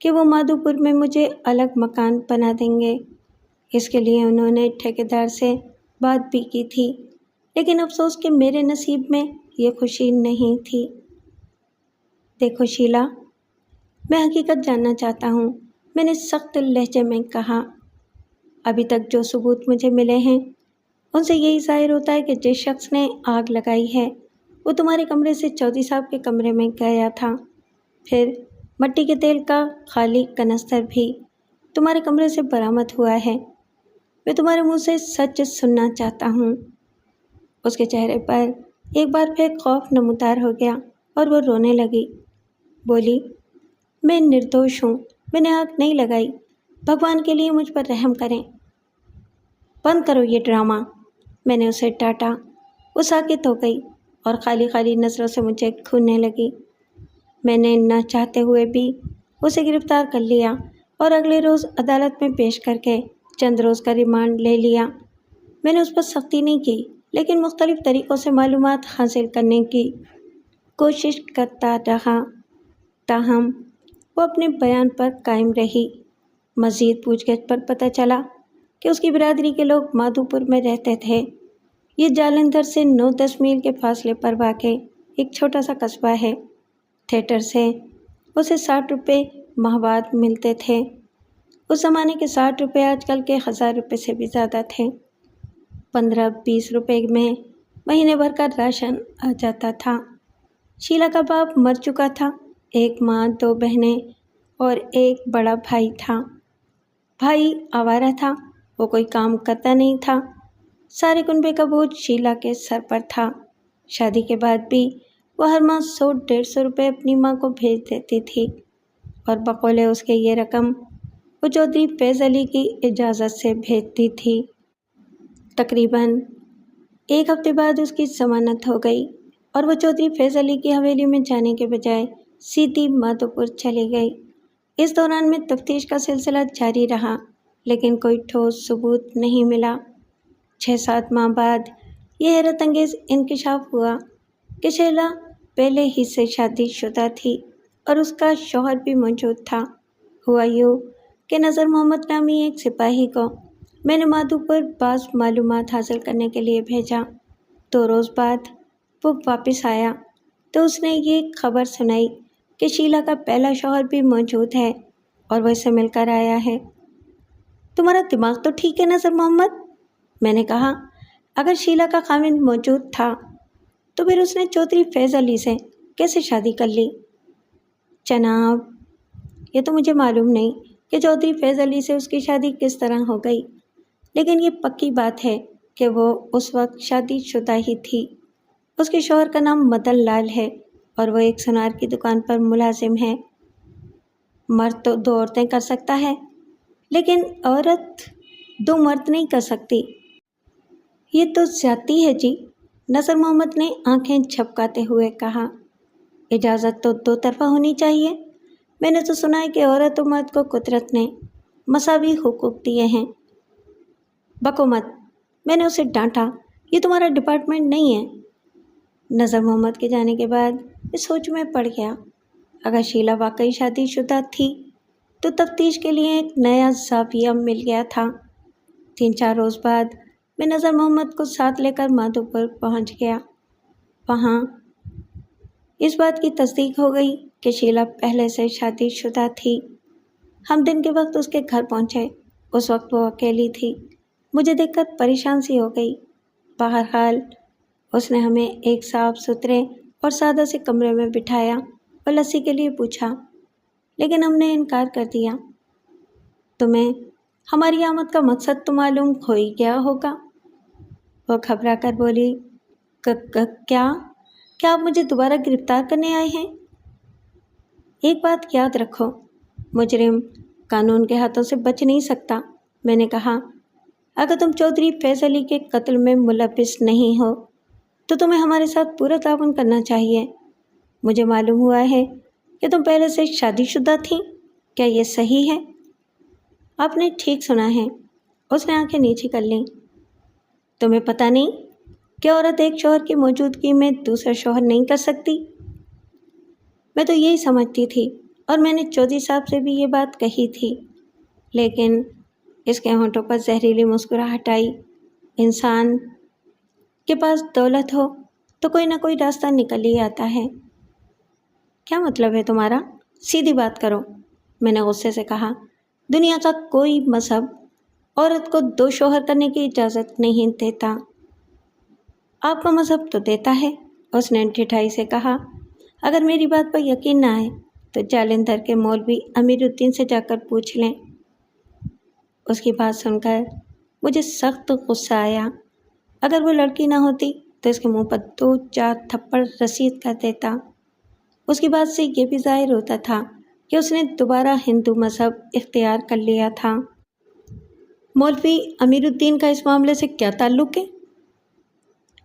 کہ وہ مادھو پور میں مجھے الگ مکان بنا دیں گے۔ اس کے لیے انہوں نے ٹھیکیدار سے بات بھی کی تھی، لیکن افسوس کہ میرے نصیب میں یہ خوشی نہیں تھی۔ دیکھو شیلا، میں حقیقت جاننا چاہتا ہوں، میں نے سخت لہجے میں کہا۔ ابھی تک جو ثبوت مجھے ملے ہیں ان سے یہی ظاہر ہوتا ہے کہ جس شخص نے آگ لگائی ہے وہ تمہارے کمرے سے چودھری صاحب کے کمرے میں گیا تھا، پھر مٹی کے تیل کا خالی کنستر بھی تمہارے کمرے سے برآمد ہوا ہے۔ میں تمہارے منہ سے سچ سننا چاہتا ہوں۔ اس کے چہرے پر ایک بار پھر خوف نمودار ہو گیا اور وہ رونے لگی۔ بولی، میں نردوش ہوں، میں نے آگ نہیں لگائی، بھگوان کے لیے مجھ پر رحم کریں۔ بند کرو یہ ڈرامہ، میں نے اسے ڈانٹا۔ وہ ساکت ہو گئی اور خالی خالی نظروں سے مجھے گھورنے لگی۔ میں نے نہ چاہتے ہوئے بھی اسے گرفتار کر لیا اور اگلے روز عدالت میں پیش کر کے چند روز کا ریمانڈ لے لیا۔ میں نے اس پر سختی نہیں کی، لیکن مختلف طریقوں سے معلومات حاصل کرنے کی کوشش کرتا رہا، تاہم وہ اپنے بیان پر قائم رہی۔ مزید پوچھ گچھ پر پتہ چلا کہ اس کی برادری کے لوگ مادھوپور میں رہتے تھے۔ یہ جالندھر سے 9-10 میل کے فاصلے پر واقع ایک چھوٹا سا قصبہ ہے۔ تھیٹر سے اسے 60 روپے ماہوار ملتے تھے۔ اس زمانے کے 60 روپے آج کل کے 1000 روپے سے بھی زیادہ تھے۔ 15-20 روپے میں مہینے بھر کا راشن آ جاتا تھا۔ شیلا کا باپ مر چکا تھا۔ ایک ماں، 2 بہنیں اور ایک بڑا بھائی تھا۔ بھائی آوارہ تھا، وہ کوئی کام کرتا نہیں تھا۔ سارے کنبے کا بوجھ شیلا کے سر پر تھا۔ شادی کے بعد بھی وہ ہر ماہ 100-150 روپے اپنی ماں کو بھیج دیتی تھی، اور بقول اس کے یہ رقم وہ چودھری فیض علی کی اجازت سے بھیجتی تھی۔ تقریباً 1 ہفتے بعد اس کی ضمانت ہو گئی اور وہ چودھری فیض علی کی حویلی میں جانے کے بجائے سیدھی مادھوپور چلی گئی۔ اس دوران میں تفتیش کا سلسلہ جاری رہا، لیکن کوئی ٹھوس ثبوت نہیں ملا۔ 6-7 ماہ بعد یہ حیرت انگیز انکشاف ہوا کہ شیلا پہلے ہی سے شادی شدہ تھی اور اس کا شوہر بھی موجود تھا۔ ہوا یوں کہ نذر محمد نامی ایک سپاہی کو میں نے مادھوپور بعض معلومات حاصل کرنے کے لیے بھیجا۔ 2 روز بعد وہ واپس آیا تو اس نے یہ خبر سنائی کہ شیلا کا پہلا شوہر بھی موجود ہے اور وہ اس سے مل کر آیا ہے۔ تمہارا دماغ تو ٹھیک ہے نذر محمد، میں نے کہا۔ اگر شیلا کا خاوند موجود تھا تو پھر اس نے چودھری فیض علی سے کیسے شادی کر لی؟ جناب، یہ تو مجھے معلوم نہیں کہ چودھری فیض علی سے اس کی شادی کس طرح ہو گئی، لیکن یہ پکی بات ہے کہ وہ اس وقت شادی شدہ ہی تھی۔ اس کے شوہر کا نام مدن لال ہے اور وہ ایک سونار کی دکان پر ملازم ہے۔ مرد تو 2 عورتیں کر سکتا ہے، لیکن عورت 2 مرد نہیں کر سکتی۔ یہ تو زیادتی ہے جی، نذر محمد نے آنکھیں جھپکاتے ہوئے کہا۔ اجازت تو 2 طرفہ ہونی چاہیے۔ میں نے تو سنا ہے کہ عورت و مرد کو قدرت نے مساوی حقوق دیے ہیں۔ بکو مت، میں نے اسے ڈانٹا، یہ تمہارا ڈپارٹمنٹ نہیں ہے۔ نذر محمد کے جانے کے بعد میں سوچ میں پڑ گیا۔ اگر شیلا واقعی شادی شدہ تھی تو تفتیش کے لیے ایک نیا زاویہ مل گیا تھا۔ 3-4 روز بعد میں نذر محمد کو ساتھ لے کر مادھوپور پہنچ گیا۔ وہاں اس بات کی تصدیق ہو گئی کہ شیلا پہلے سے شادی شدہ تھی۔ ہم دن کے وقت اس کے گھر پہنچے۔ اس وقت وہ اکیلی تھی۔ مجھے دیکھ کر پریشان سی ہو گئی۔ بہرحال اس نے ہمیں ایک صاف ستھرے اور سادہ سے کمرے میں بٹھایا اور لسی کے لیے پوچھا، لیکن ہم نے انکار کر دیا۔ تمہیں ہماری آمد کا مقصد تو معلوم ہو ہی گیا ہوگا، وہ گھبرا کر بولی۔ کیا آپ مجھے دوبارہ گرفتار کرنے آئے ہیں؟ ایک بات یاد رکھو، مجرم قانون کے ہاتھوں سے بچ نہیں سکتا، میں نے کہا۔ اگر تم چودھری فیض علی کے قتل میں ملوث نہیں ہو تو تمہیں ہمارے ساتھ پورا تعاون کرنا چاہیے۔ مجھے معلوم ہوا ہے کہ تم پہلے سے شادی شدہ تھیں، کیا یہ صحیح ہے؟ آپ نے ٹھیک سنا ہے، اس نے آنکھیں نیچی کر لیں۔ تمہیں پتہ نہیں کہ عورت ایک شوہر کی موجودگی میں دوسرا شوہر نہیں کر سکتی؟ میں تو یہی سمجھتی تھی اور میں نے چودھری صاحب سے بھی یہ بات کہی تھی، لیکن اس کے ہونٹوں پر زہریلی مسکراہٹ آئی۔ انسان کے پاس دولت ہو تو کوئی نہ کوئی راستہ نکل ہی آتا ہے۔ کیا مطلب ہے تمہارا؟ سیدھی بات کرو، میں نے غصے سے کہا۔ دنیا کا کوئی مذہب عورت کو 2 شوہر کرنے کی اجازت نہیں دیتا۔ آپ کا مذہب تو دیتا ہے، اس نے ڈھٹائی سے کہا۔ اگر میری بات پر یقین نہ آئے تو جالندھر کے مولوی امیر الدین سے جا کر پوچھ لیں۔ اس کی بات سن کر مجھے سخت غصہ آیا۔ اگر وہ لڑکی نہ ہوتی تو اس کے منہ پر 2-4 تھپڑ رسید کر دیتا۔ اس کی بات سے یہ بھی ظاہر ہوتا تھا کہ اس نے دوبارہ ہندو مذہب اختیار کر لیا تھا۔ مولوی امیر الدین کا اس معاملے سے کیا تعلق ہے؟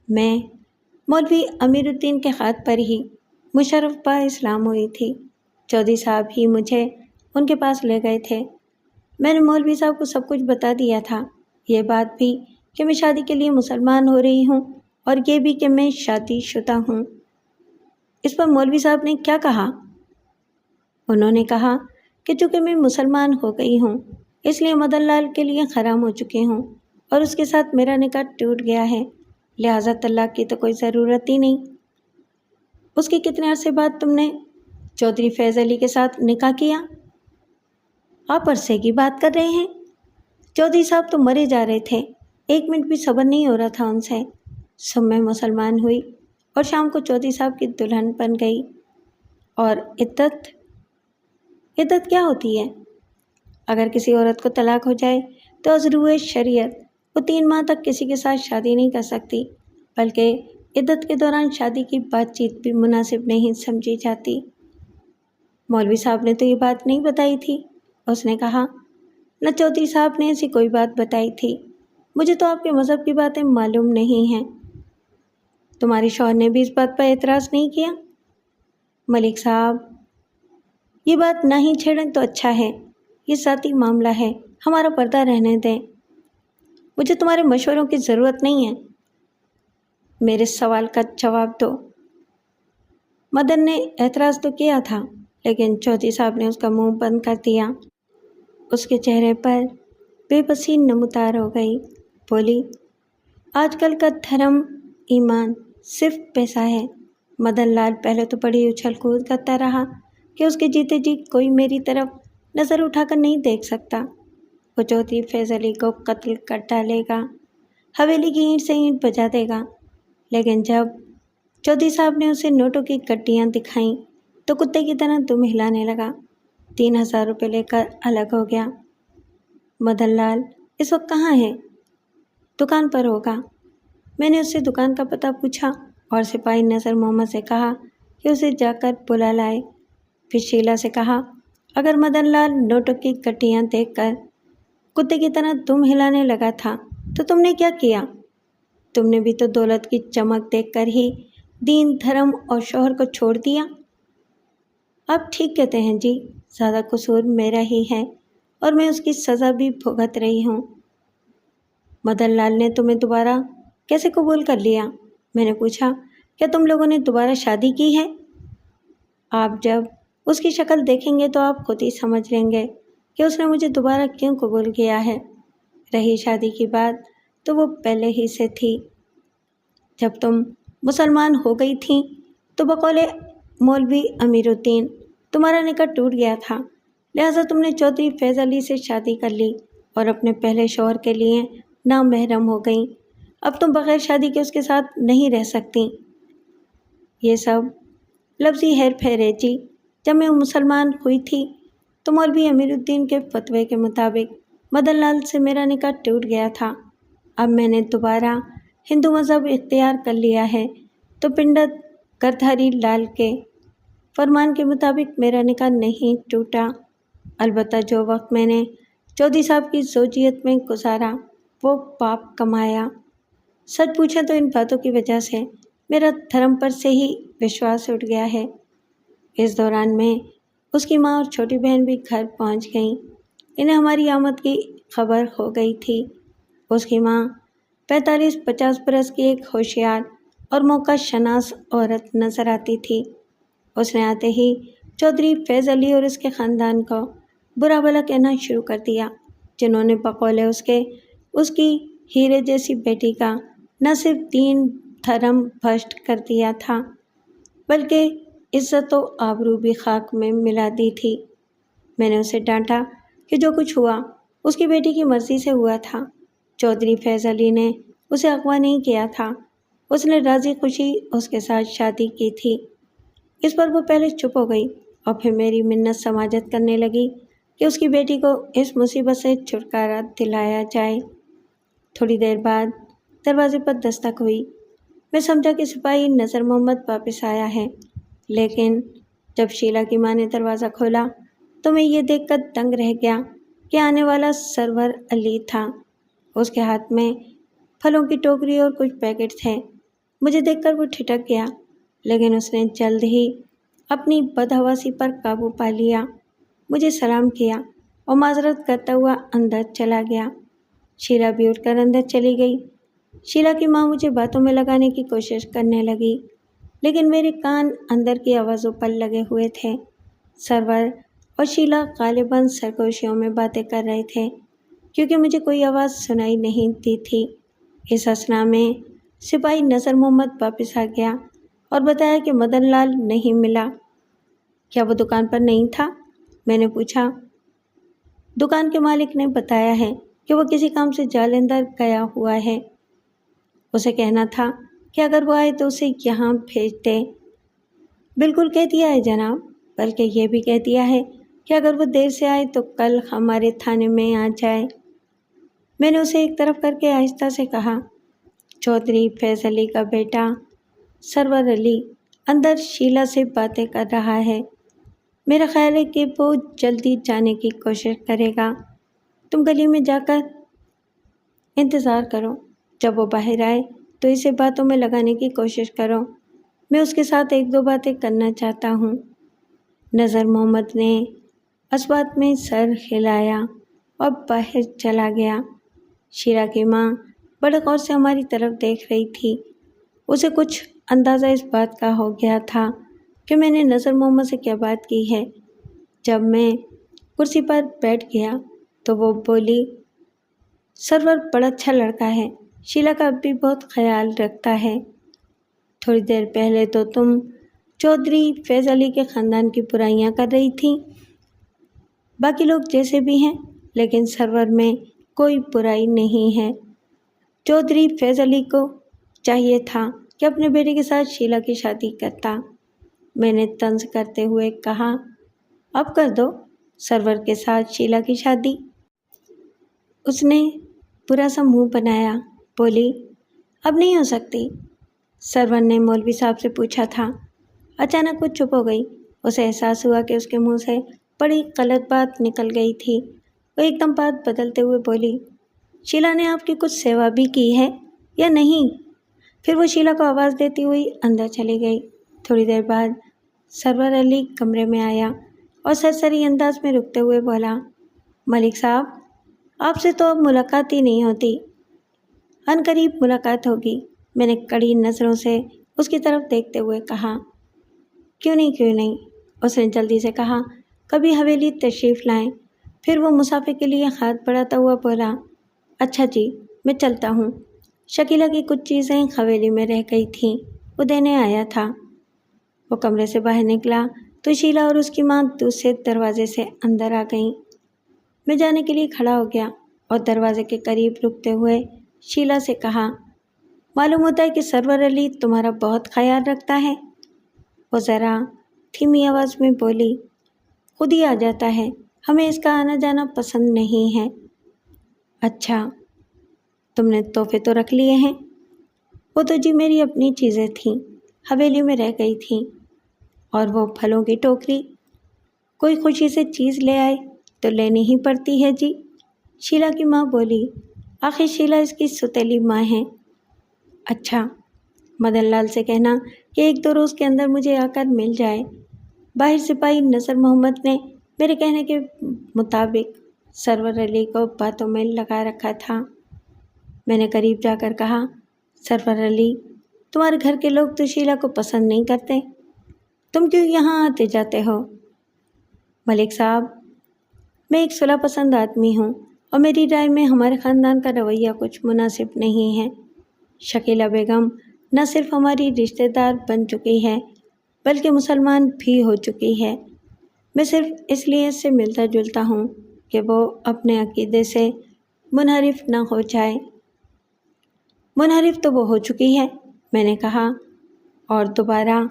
میں مولوی امیر الدین کے خط پر ہی مشرف با اسلام ہوئی تھی۔ چودھری صاحب ہی مجھے ان کے پاس لے گئے تھے۔ میں نے مولوی صاحب کو سب کچھ بتا دیا تھا، یہ بات بھی کہ میں شادی کے لیے مسلمان ہو رہی ہوں اور یہ بھی کہ میں شادی شدہ ہوں۔ اس پر مولوی صاحب نے کیا کہا؟ انہوں نے کہا کہ چونکہ میں مسلمان ہو گئی ہوں اس لیے مدن لال کے لیے حرام ہو چکی ہوں اور اس کے ساتھ میرا نکاح ٹوٹ گیا ہے، لہٰذا طلاق کی تو کوئی ضرورت ہی نہیں۔ اس کے کتنے عرصے بعد تم نے چودھری فیض علی کے ساتھ نکاح کیا؟ آپ عرصے کی بات کر رہے ہیں؟ چودھری صاحب تو مرے جا رہے تھے، 1 منٹ بھی صبر نہیں ہو رہا تھا ان سے۔ سب میں مسلمان ہوئی اور شام کو چودھری صاحب کی دلہن بن گئی۔ اور عدت کیا ہوتی ہے؟ اگر کسی عورت کو طلاق ہو جائے تو از روئے شریعت وہ 3 ماہ تک کسی کے ساتھ شادی نہیں کر سکتی، بلکہ عدت کے دوران شادی کی بات چیت بھی مناسب نہیں سمجھی جاتی۔ مولوی صاحب نے تو یہ بات نہیں بتائی تھی، اس نے کہا۔ نہ چودھری صاحب نے ایسی کوئی بات بتائی تھی، مجھے تو آپ کے مذہب کی باتیں معلوم نہیں ہیں۔ تمہارے شوہر نے بھی اس بات پر اعتراض نہیں کیا؟ ملک صاحب، یہ بات نہ ہی چھیڑیں تو اچھا ہے، یہ ذاتی معاملہ ہے، ہمارا پردہ رہنے دیں۔ مجھے تمہارے مشوروں کی ضرورت نہیں ہے، میرے سوال کا جواب دو۔ مدن نے اعتراض تو کیا تھا لیکن چودھری صاحب نے اس کا منہ بند کر دیا۔ اس کے چہرے پر بے بسی نمودار ہو گئی۔ بولی، آج کل کا دھرم ایمان صرف پیسہ ہے۔ مدن لال پہلے تو بڑی اچھل کود کرتا رہا کہ اس کے جیتے جی کوئی میری طرف نظر اٹھا کر نہیں دیکھ سکتا۔ وہ چودھری فیض علی کو قتل کر ڈالے گا، حویلی کی اینٹ سے اینٹ بجا دے گا۔ لیکن جب چودھری صاحب نے اسے نوٹوں کی گڈیاں دکھائیں تو کتے کی طرح دم ہلانے لگا، 3000 روپے لے کر الگ ہو گیا۔ مدن لال اس وقت کہاں ہے؟ دکان پر ہوگا۔ میں نے اس سے دکان کا پتہ پوچھا اور سپاہی نذر محمد سے کہا کہ اسے جا کر بلا لائے۔ پھر شیلا سے کہا، اگر مدن لال نوٹوں کی گڈیاں دیکھ کر کتے کی طرح دم ہلانے لگا تھا تو تم نے کیا کیا؟ تم نے بھی تو دولت کی چمک دیکھ کر ہی دین، دھرم اور شوہر کو چھوڑ دیا۔ آپ ٹھیک کہتے ہیں جی، زیادہ قصور میرا ہی ہے اور میں اس کی سزا بھی بھگت رہی ہوں۔ مدن لال نے تمہیں دوبارہ کیسے قبول کر لیا؟ میں نے پوچھا، کیا تم لوگوں نے دوبارہ شادی کی ہے؟ آپ جب اس کی شکل دیکھیں گے تو آپ خود ہی سمجھ لیں گے کہ اس نے مجھے دوبارہ کیوں قبول کیا ہے۔ رہی شادی کی بات تو وہ پہلے ہی سے تھی۔ جب تم مسلمان ہو گئی تھیں تو بقول مولوی امیر الدین تمہارا نکاح ٹوٹ گیا تھا، لہٰذا تم نے چودھری فیض علی سے شادی کر لی اور اپنے پہلے شوہر کے لیے نامحرم ہو گئیں۔ اب تم بغیر شادی کے اس کے ساتھ نہیں رہ سکتی۔ یہ سب لفظی ہیر پھیر ہے جی۔ جب میں مسلمان ہوئی تھی تو مولوی امیر الدین کے فتوے کے مطابق مدن لال سے میرا نکاح ٹوٹ گیا تھا۔ اب میں نے دوبارہ ہندو مذہب اختیار کر لیا ہے تو پنڈت گردھاری لال کے فرمان کے مطابق میرا نکاح نہیں ٹوٹا۔ البتہ جو وقت میں نے چودھری صاحب کی زوجیت میں گزارا وہ پاپ کمایا۔ سچ پوچھیں تو ان باتوں کی وجہ سے میرا دھرم پر سے ہی وشواس اٹھ گیا ہے۔ اس دوران میں اس کی ماں اور چھوٹی بہن بھی گھر پہنچ گئیں۔ انہیں ہماری آمد کی خبر ہو گئی تھی۔ اس کی ماں 45-50 برس کی ایک ہوشیار اور موقع شناس عورت نظر آتی تھی۔ اس نے آتے ہی چودھری فیض علی اور اس کے خاندان کو برا بھلا کہنا شروع کر دیا، جنہوں نے بقول اس کی ہیرے جیسی بیٹی کا نہ صرف دین دھرم بھرشٹ کر دیا تھا بلکہ عزت و آبرو بھی خاک میں ملا دی تھی۔ میں نے اسے ڈانٹا کہ جو کچھ ہوا اس کی بیٹی کی مرضی سے ہوا تھا۔ چودھری فیض علی نے اسے اغوا نہیں کیا تھا، اس نے راضی خوشی اس کے ساتھ شادی کی تھی۔ اس پر وہ پہلے چپ ہو گئی اور پھر میری منت سماجت کرنے لگی کہ اس کی بیٹی کو اس مصیبت سے چھٹکارا دلایا جائے۔ تھوڑی دیر بعد دروازے پر دستک ہوئی۔ میں سمجھا کہ سپاہی نذر محمد واپس آیا ہے، لیکن جب شیلا کی ماں نے دروازہ کھولا تو میں یہ دیکھ کر دنگ رہ گیا کہ آنے والا سرور علی تھا۔ اس کے ہاتھ میں پھلوں کی ٹوکری اور کچھ پیکٹ تھے۔ مجھے دیکھ کر وہ ٹھٹک گیا، لیکن اس نے جلد ہی اپنی بدحواسی پر قابو پا لیا، مجھے سلام کیا اور معذرت کرتا ہوا اندر چلا گیا۔ شیلا بھی اٹھ کر اندر چلی گئی۔ شیلا کی ماں مجھے باتوں میں لگانے کی کوشش کرنے لگی، لیکن میرے کان اندر کی آوازوں پر لگے ہوئے تھے۔ سرور اور شیلا غالباً سرگوشیوں میں باتیں کر رہے تھے، کیونکہ مجھے کوئی آواز سنائی نہیں دی تھی۔ اس اثنا میں سپاہی نذر محمد واپس آ گیا اور بتایا کہ مدن لال نہیں ملا۔ کیا وہ دکان پر نہیں تھا؟ میں نے پوچھا۔ دکان کے مالک نے بتایا ہے کہ وہ کسی کام سے جالندھر گیا ہوا ہے۔ اسے کہنا تھا کہ اگر وہ آئے تو اسے یہاں بھیج دے۔ بالکل کہہ دیا ہے جناب، بلکہ یہ بھی کہہ دیا ہے کہ اگر وہ دیر سے آئے تو کل ہمارے تھانے میں آ جائے۔ میں نے اسے ایک طرف کر کے آہستہ سے کہا۔ چودھری فیض علی کا بیٹا سرور علی اندر شیلا سے باتیں کر رہا ہے۔ میرا خیال ہے کہ وہ جلدی جانے کی کوشش کرے گا۔ تم گلی میں جا کر انتظار کرو، جب وہ باہر آئے تو اسے باتوں میں لگانے کی کوشش کرو۔ میں اس کے ساتھ ایک دو باتیں کرنا چاہتا ہوں۔ نذر محمد نے اس بات میں سر ہلایا اور باہر چلا گیا۔ شیلا کی ماں بڑے غور سے ہماری طرف دیکھ رہی تھی۔ اسے کچھ اندازہ اس بات کا ہو گیا تھا کہ میں نے نذر محمد سے کیا بات کی ہے۔ جب میں کرسی پر بیٹھ گیا تو وہ بولی، سرور بڑا اچھا لڑکا ہے، شیلا کا اب بھی بہت خیال رکھتا ہے۔ تھوڑی دیر پہلے تو تم چودھری فیض علی کے خاندان کی برائیاں کر رہی تھی۔ باقی لوگ جیسے بھی ہیں، لیکن سرور میں کوئی برائی نہیں ہے۔ چودھری فیض علی کو چاہیے تھا کہ اپنے بیٹے کے ساتھ شیلا کی شادی کرتا۔ میں نے طنز کرتے ہوئے کہا، اب کر دو سرور کے ساتھ شیلا کی شادی۔ اس نے برا سا منہ بنایا، بولی، اب نہیں ہو سکتی۔ سرور نے مولوی صاحب سے پوچھا تھا۔ اچانک وہ چپ ہو گئی۔ اسے احساس ہوا کہ اس کے منہ سے بڑی غلط بات نکل گئی تھی۔ وہ ایک دم بات بدلتے ہوئے بولی، شیلا نے آپ کی کچھ سیوا بھی کی ہے یا نہیں؟ پھر وہ شیلا کو آواز دیتی ہوئی اندر چلی گئی۔ تھوڑی دیر بعد سرور علی کمرے میں آیا اور سرسری انداز میں رکتے ہوئے بولا، ملک صاحب، آپ سے تو اب ملاقات ہی نہیں ہوتی، عنقریب ملاقات ہوگی۔ میں نے کڑی نظروں سے اس کی طرف دیکھتے ہوئے کہا، کیوں نہیں؟ اس نے جلدی سے کہا، کبھی حویلی تشریف لائیں۔ پھر وہ مسافر کے لیے ہاتھ بڑھاتا ہوا بولا، اچھا جی، میں چلتا ہوں۔ شکیلا کی کچھ چیزیں حویلی میں رہ گئی تھیں، وہ دینے آیا تھا۔ وہ کمرے سے باہر نکلا تو شیلا اور اس کی ماں دوسرے دروازے سے اندر آ گئیں۔ میں جانے کے لیے کھڑا ہو گیا اور دروازے کے قریب رکتے ہوئے شیلا سے کہا، معلوم ہوتا ہے کہ سرور علی تمہارا بہت خیال رکھتا ہے۔ وہ ذرا دھیمی آواز میں بولی، خود ہی آ جاتا ہے، ہمیں اس کا آنا جانا پسند نہیں ہے۔ اچھا، تم نے تحفے تو رکھ لیے ہیں؟ وہ تو جی میری اپنی چیزیں تھیں، حویلی میں رہ گئی تھیں۔ اور وہ پھلوں کی ٹوکری، کوئی خوشی سے چیز لے آئے تو لینی ہی پڑتی ہے جی۔ شیلا کی ماں بولی، آخر شیلا اس کی ستیلی ماں ہے۔ اچھا، مدن لال سے کہنا کہ ایک دو روز کے اندر مجھے آ کر مل جائے۔ باہر سپاہی نذر محمد نے میرے کہنے کے مطابق سرور علی کو باتوں میں لگا رکھا تھا۔ میں نے قریب جا کر کہا، سرور علی، تمہارے گھر کے لوگ تو شیلا کو پسند نہیں کرتے، تم کیوں یہاں آتے جاتے ہو؟ ملک صاحب، میں ایک صلح پسند آدمی ہوں اور میری رائے میں ہمارے خاندان کا رویہ کچھ مناسب نہیں ہے۔ شکیلا بیگم نہ صرف ہماری رشتہ دار بن چکی ہے بلکہ مسلمان بھی ہو چکی ہے۔ میں صرف اس لیے اس سے ملتا جلتا ہوں کہ وہ اپنے عقیدے سے منحرف نہ ہو جائے۔ منحرف تو وہ ہو چکی ہے، میں نے کہا، اور دوبارہ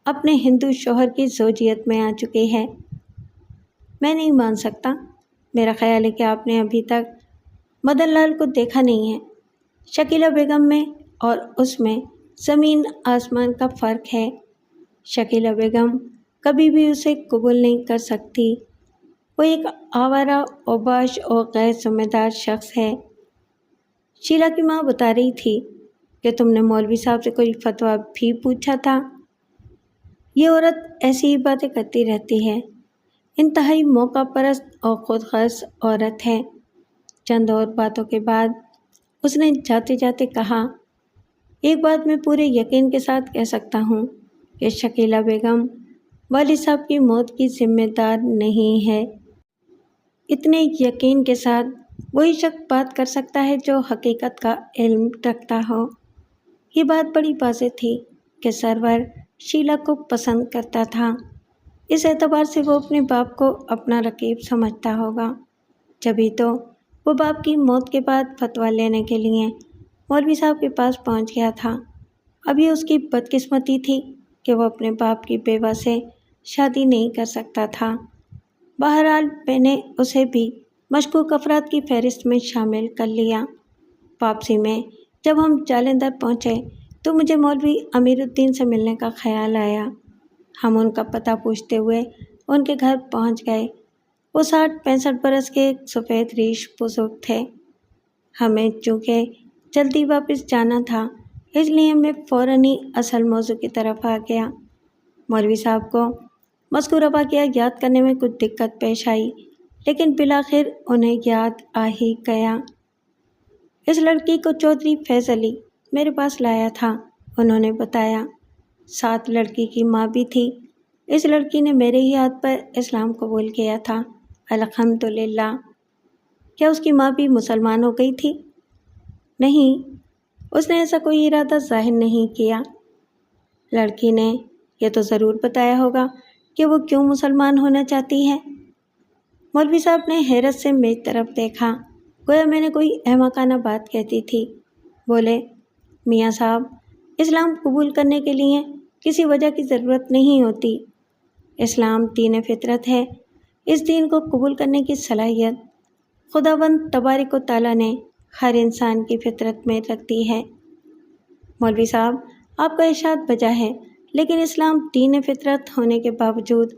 اپنے ہندو شوہر کی زوجیت میں آ چکی ہے۔ میں نہیں مان سکتا۔ میرا خیال ہے کہ آپ نے ابھی تک مدن لال کو دیکھا نہیں ہے۔ شکیلہ بیگم میں اور اس میں زمین آسمان کا فرق ہے۔ شکیلہ بیگم کبھی بھی اسے قبول نہیں کر سکتی۔ وہ ایک آوارہ، اوباش اور غیر ذمہ دار شخص ہے۔ شیلا کی ماں بتا رہی تھی کہ تم نے مولوی صاحب سے کوئی فتویٰ بھی پوچھا تھا؟ یہ عورت ایسی ہی باتیں کرتی رہتی ہے۔ انتہائی موقع پرست اور خود غرض عورت ہے۔ چند اور باتوں کے بعد اس نے جاتے جاتے کہا، ایک بات میں پورے یقین کے ساتھ کہہ سکتا ہوں کہ شکیلہ بیگم والد صاحب کی موت کی ذمہ دار نہیں ہے۔ اتنے یقین کے ساتھ وہی شخص بات کر سکتا ہے جو حقیقت کا علم رکھتا ہو۔ یہ بات بڑی واضح تھی کہ سرور شیلا کو پسند کرتا تھا۔ اس اعتبار سے وہ اپنے باپ کو اپنا رقیب سمجھتا ہوگا، جبھی تو وہ باپ کی موت کے بعد فتویٰ لینے کے لیے مولوی صاحب کے پاس پہنچ گیا تھا۔ اب یہ اس کی بدقسمتی تھی کہ وہ اپنے باپ کی بیوہ سے شادی نہیں کر سکتا تھا۔ بہرحال میں نے اسے بھی مشکوک افراد کی فہرست میں شامل کر لیا۔ واپسی میں جب ہم جالندھر پہنچے تو مجھے مولوی امیر الدین سے ملنے کا خیال آیا۔ ہم ان کا پتہ پوچھتے ہوئے ان کے گھر پہنچ گئے۔ وہ 60-65 برس کے سفید ریش بزرگ تھے۔ ہمیں چونکہ جلدی واپس جانا تھا اس لیے میں فوراً ہی اصل موضوع کی طرف آ گیا۔ مولوی صاحب کو مذکورہ واقعہ یاد کرنے میں کچھ دقت پیش آئی، لیکن بالآخر انہیں یاد آ ہی گیا۔ اس لڑکی کو چودھری فیض علی میرے پاس لایا تھا، انہوں نے بتایا۔ ساتھ لڑکی کی ماں بھی تھی۔ اس لڑکی نے میرے ہی ہاتھ پر اسلام قبول کیا تھا، الحمدللہ۔ کیا اس کی ماں بھی مسلمان ہو گئی تھی؟ نہیں، اس نے ایسا کوئی ارادہ ظاہر نہیں کیا۔ لڑکی نے یہ تو ضرور بتایا ہوگا کہ وہ کیوں مسلمان ہونا چاہتی ہے۔ مولوی صاحب نے حیرت سے میری طرف دیکھا، گویا میں نے کوئی احمقانہ بات کہتی تھی۔ بولے، میاں صاحب، اسلام قبول کرنے کے لیے کسی وجہ کی ضرورت نہیں ہوتی۔ اسلام دین فطرت ہے۔ اس دین کو قبول کرنے کی صلاحیت خداوند تبارک و تعالیٰ نے ہر انسان کی فطرت میں رکھ دی ہے۔ مولوی صاحب، آپ کا ارشاد بجا ہے، لیکن اسلام دین فطرت ہونے کے باوجود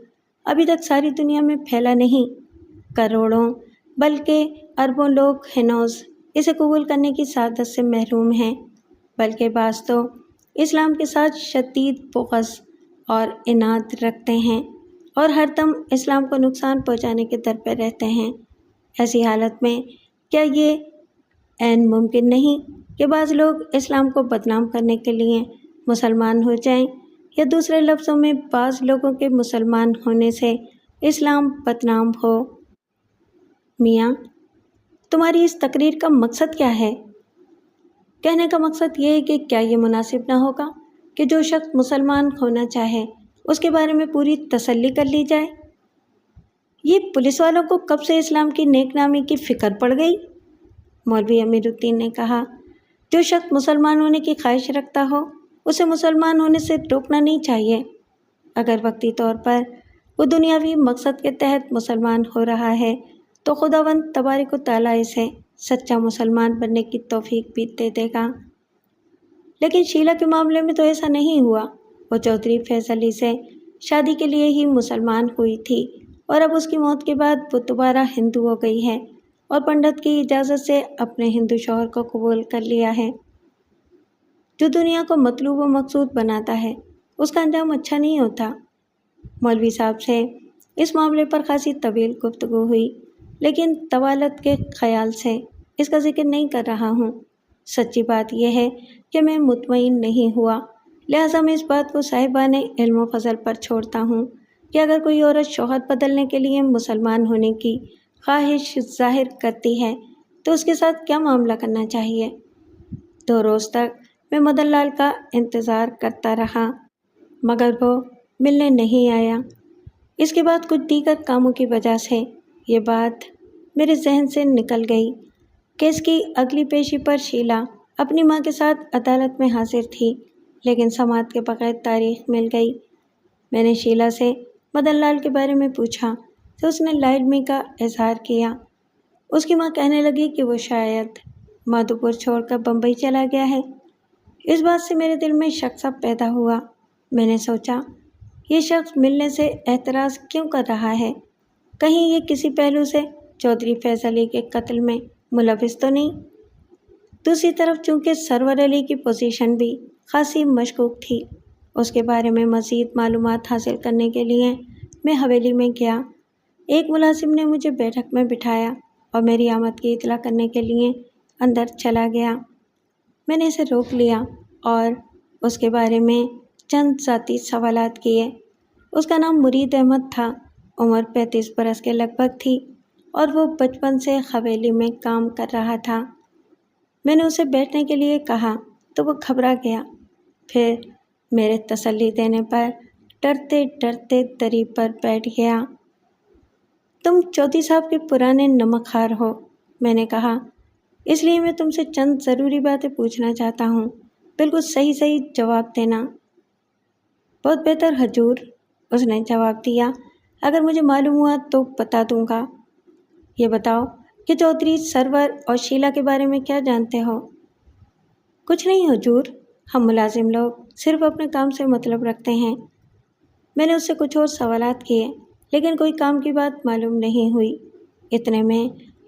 ابھی تک ساری دنیا میں پھیلا نہیں۔ کروڑوں بلکہ اربوں لوگ ہنوز اسے قبول کرنے کی سعادت سے محروم ہیں، بلکہ بعض تو اسلام کے ساتھ شدید بغض اور عناد رکھتے ہیں اور ہر دم اسلام کو نقصان پہنچانے کے در پہ رہتے ہیں۔ ایسی حالت میں کیا یہ عین ممکن نہیں کہ بعض لوگ اسلام کو بدنام کرنے کے لیے مسلمان ہو جائیں، یا دوسرے لفظوں میں بعض لوگوں کے مسلمان ہونے سے اسلام بدنام ہو؟ میاں، تمہاری اس تقریر کا مقصد کیا ہے؟ کہنے کا مقصد یہ ہے کہ کیا یہ مناسب نہ ہوگا کہ جو شخص مسلمان ہونا چاہے اس کے بارے میں پوری تسلی کر لی جائے؟ یہ پولیس والوں کو کب سے اسلام کی نیک نامی کی فکر پڑ گئی؟ مولوی امیر الدین نے کہا، جو شخص مسلمان ہونے کی خواہش رکھتا ہو اسے مسلمان ہونے سے روکنا نہیں چاہیے۔ اگر وقتی طور پر وہ دنیاوی مقصد کے تحت مسلمان ہو رہا ہے تو خداوند تبارک و تعالیٰ اسے سچا مسلمان بننے کی توفیق بھی دے دے گا۔ لیکن شیلا کے معاملے میں تو ایسا نہیں ہوا۔ وہ چودھری فیض علی سے شادی کے لیے ہی مسلمان ہوئی تھی اور اب اس کی موت کے بعد وہ دوبارہ ہندو ہو گئی ہے اور پنڈت کی اجازت سے اپنے ہندو شوہر کو قبول کر لیا ہے۔ جو دنیا کو مطلوب و مقصود بناتا ہے اس کا انجام اچھا نہیں ہوتا۔ مولوی صاحب سے اس معاملے پر خاصی طویل گفتگو ہوئی، لیکن طوالت کے خیال سے اس کا ذکر نہیں کر رہا ہوں۔ سچی بات یہ ہے کہ میں مطمئن نہیں ہوا، لہٰذا میں اس بات کو صاحبان علم و فضل پر چھوڑتا ہوں کہ اگر کوئی عورت شوہر بدلنے کے لیے مسلمان ہونے کی خواہش ظاہر کرتی ہے تو اس کے ساتھ کیا معاملہ کرنا چاہیے۔ 2 روز تک میں مدن لال کا انتظار کرتا رہا، مگر وہ ملنے نہیں آیا۔ اس کے بعد کچھ دیگر کاموں کی وجہ سے یہ بات میرے ذہن سے نکل گئی۔ کیس کی اگلی پیشی پر شیلا اپنی ماں کے ساتھ عدالت میں حاضر تھی، لیکن سماعت کے بغیر تاریخ مل گئی۔ میں نے شیلا سے مدن لال کے بارے میں پوچھا تو اس نے لا علمی کا اظہار کیا۔ اس کی ماں کہنے لگی کہ وہ شاید مادھوپور چھوڑ کر بمبئی چلا گیا ہے۔ اس بات سے میرے دل میں شک سا پیدا ہوا۔ میں نے سوچا یہ شخص ملنے سے اعتراض کیوں کر رہا ہے؟ کہیں یہ کسی پہلو سے چودھری فیض علی کے قتل میں ملوث تو نہیں؟ دوسری طرف چونکہ سرور علی کی پوزیشن بھی خاصی مشکوک تھی، اس کے بارے میں مزید معلومات حاصل کرنے کے لیے میں حویلی میں گیا۔ ایک ملازم نے مجھے بیٹھک میں بٹھایا اور میری آمد کی اطلاع کرنے کے لیے اندر چلا گیا۔ میں نے اسے روک لیا اور اس کے بارے میں چند ذاتی سوالات کیے۔ اس کا نام مرید احمد تھا، عمر 35 برس کے لگ بھگ تھی اور وہ بچپن سے حویلی میں کام کر رہا تھا۔ میں نے اسے بیٹھنے کے لیے کہا تو وہ گھبرا گیا، پھر میرے تسلی دینے پر ڈرتے ڈرتے دری پر بیٹھ گیا۔ تم چودھری صاحب کے پرانے نمک خوار ہو، میں نے کہا، اس لیے میں تم سے چند ضروری باتیں پوچھنا چاہتا ہوں، بالکل صحیح جواب دینا۔ بہت بہتر حضور، اس نے جواب دیا، اگر مجھے معلوم ہوا تو بتا دوں گا۔ یہ بتاؤ کہ چودھری سرور اور شیلا کے بارے میں کیا جانتے ہو؟ کچھ نہیں حضور، ہم ملازم لوگ صرف اپنے کام سے مطلب رکھتے ہیں۔ میں نے اس سے کچھ اور سوالات کیے لیکن کوئی کام کی بات معلوم نہیں ہوئی۔ اتنے میں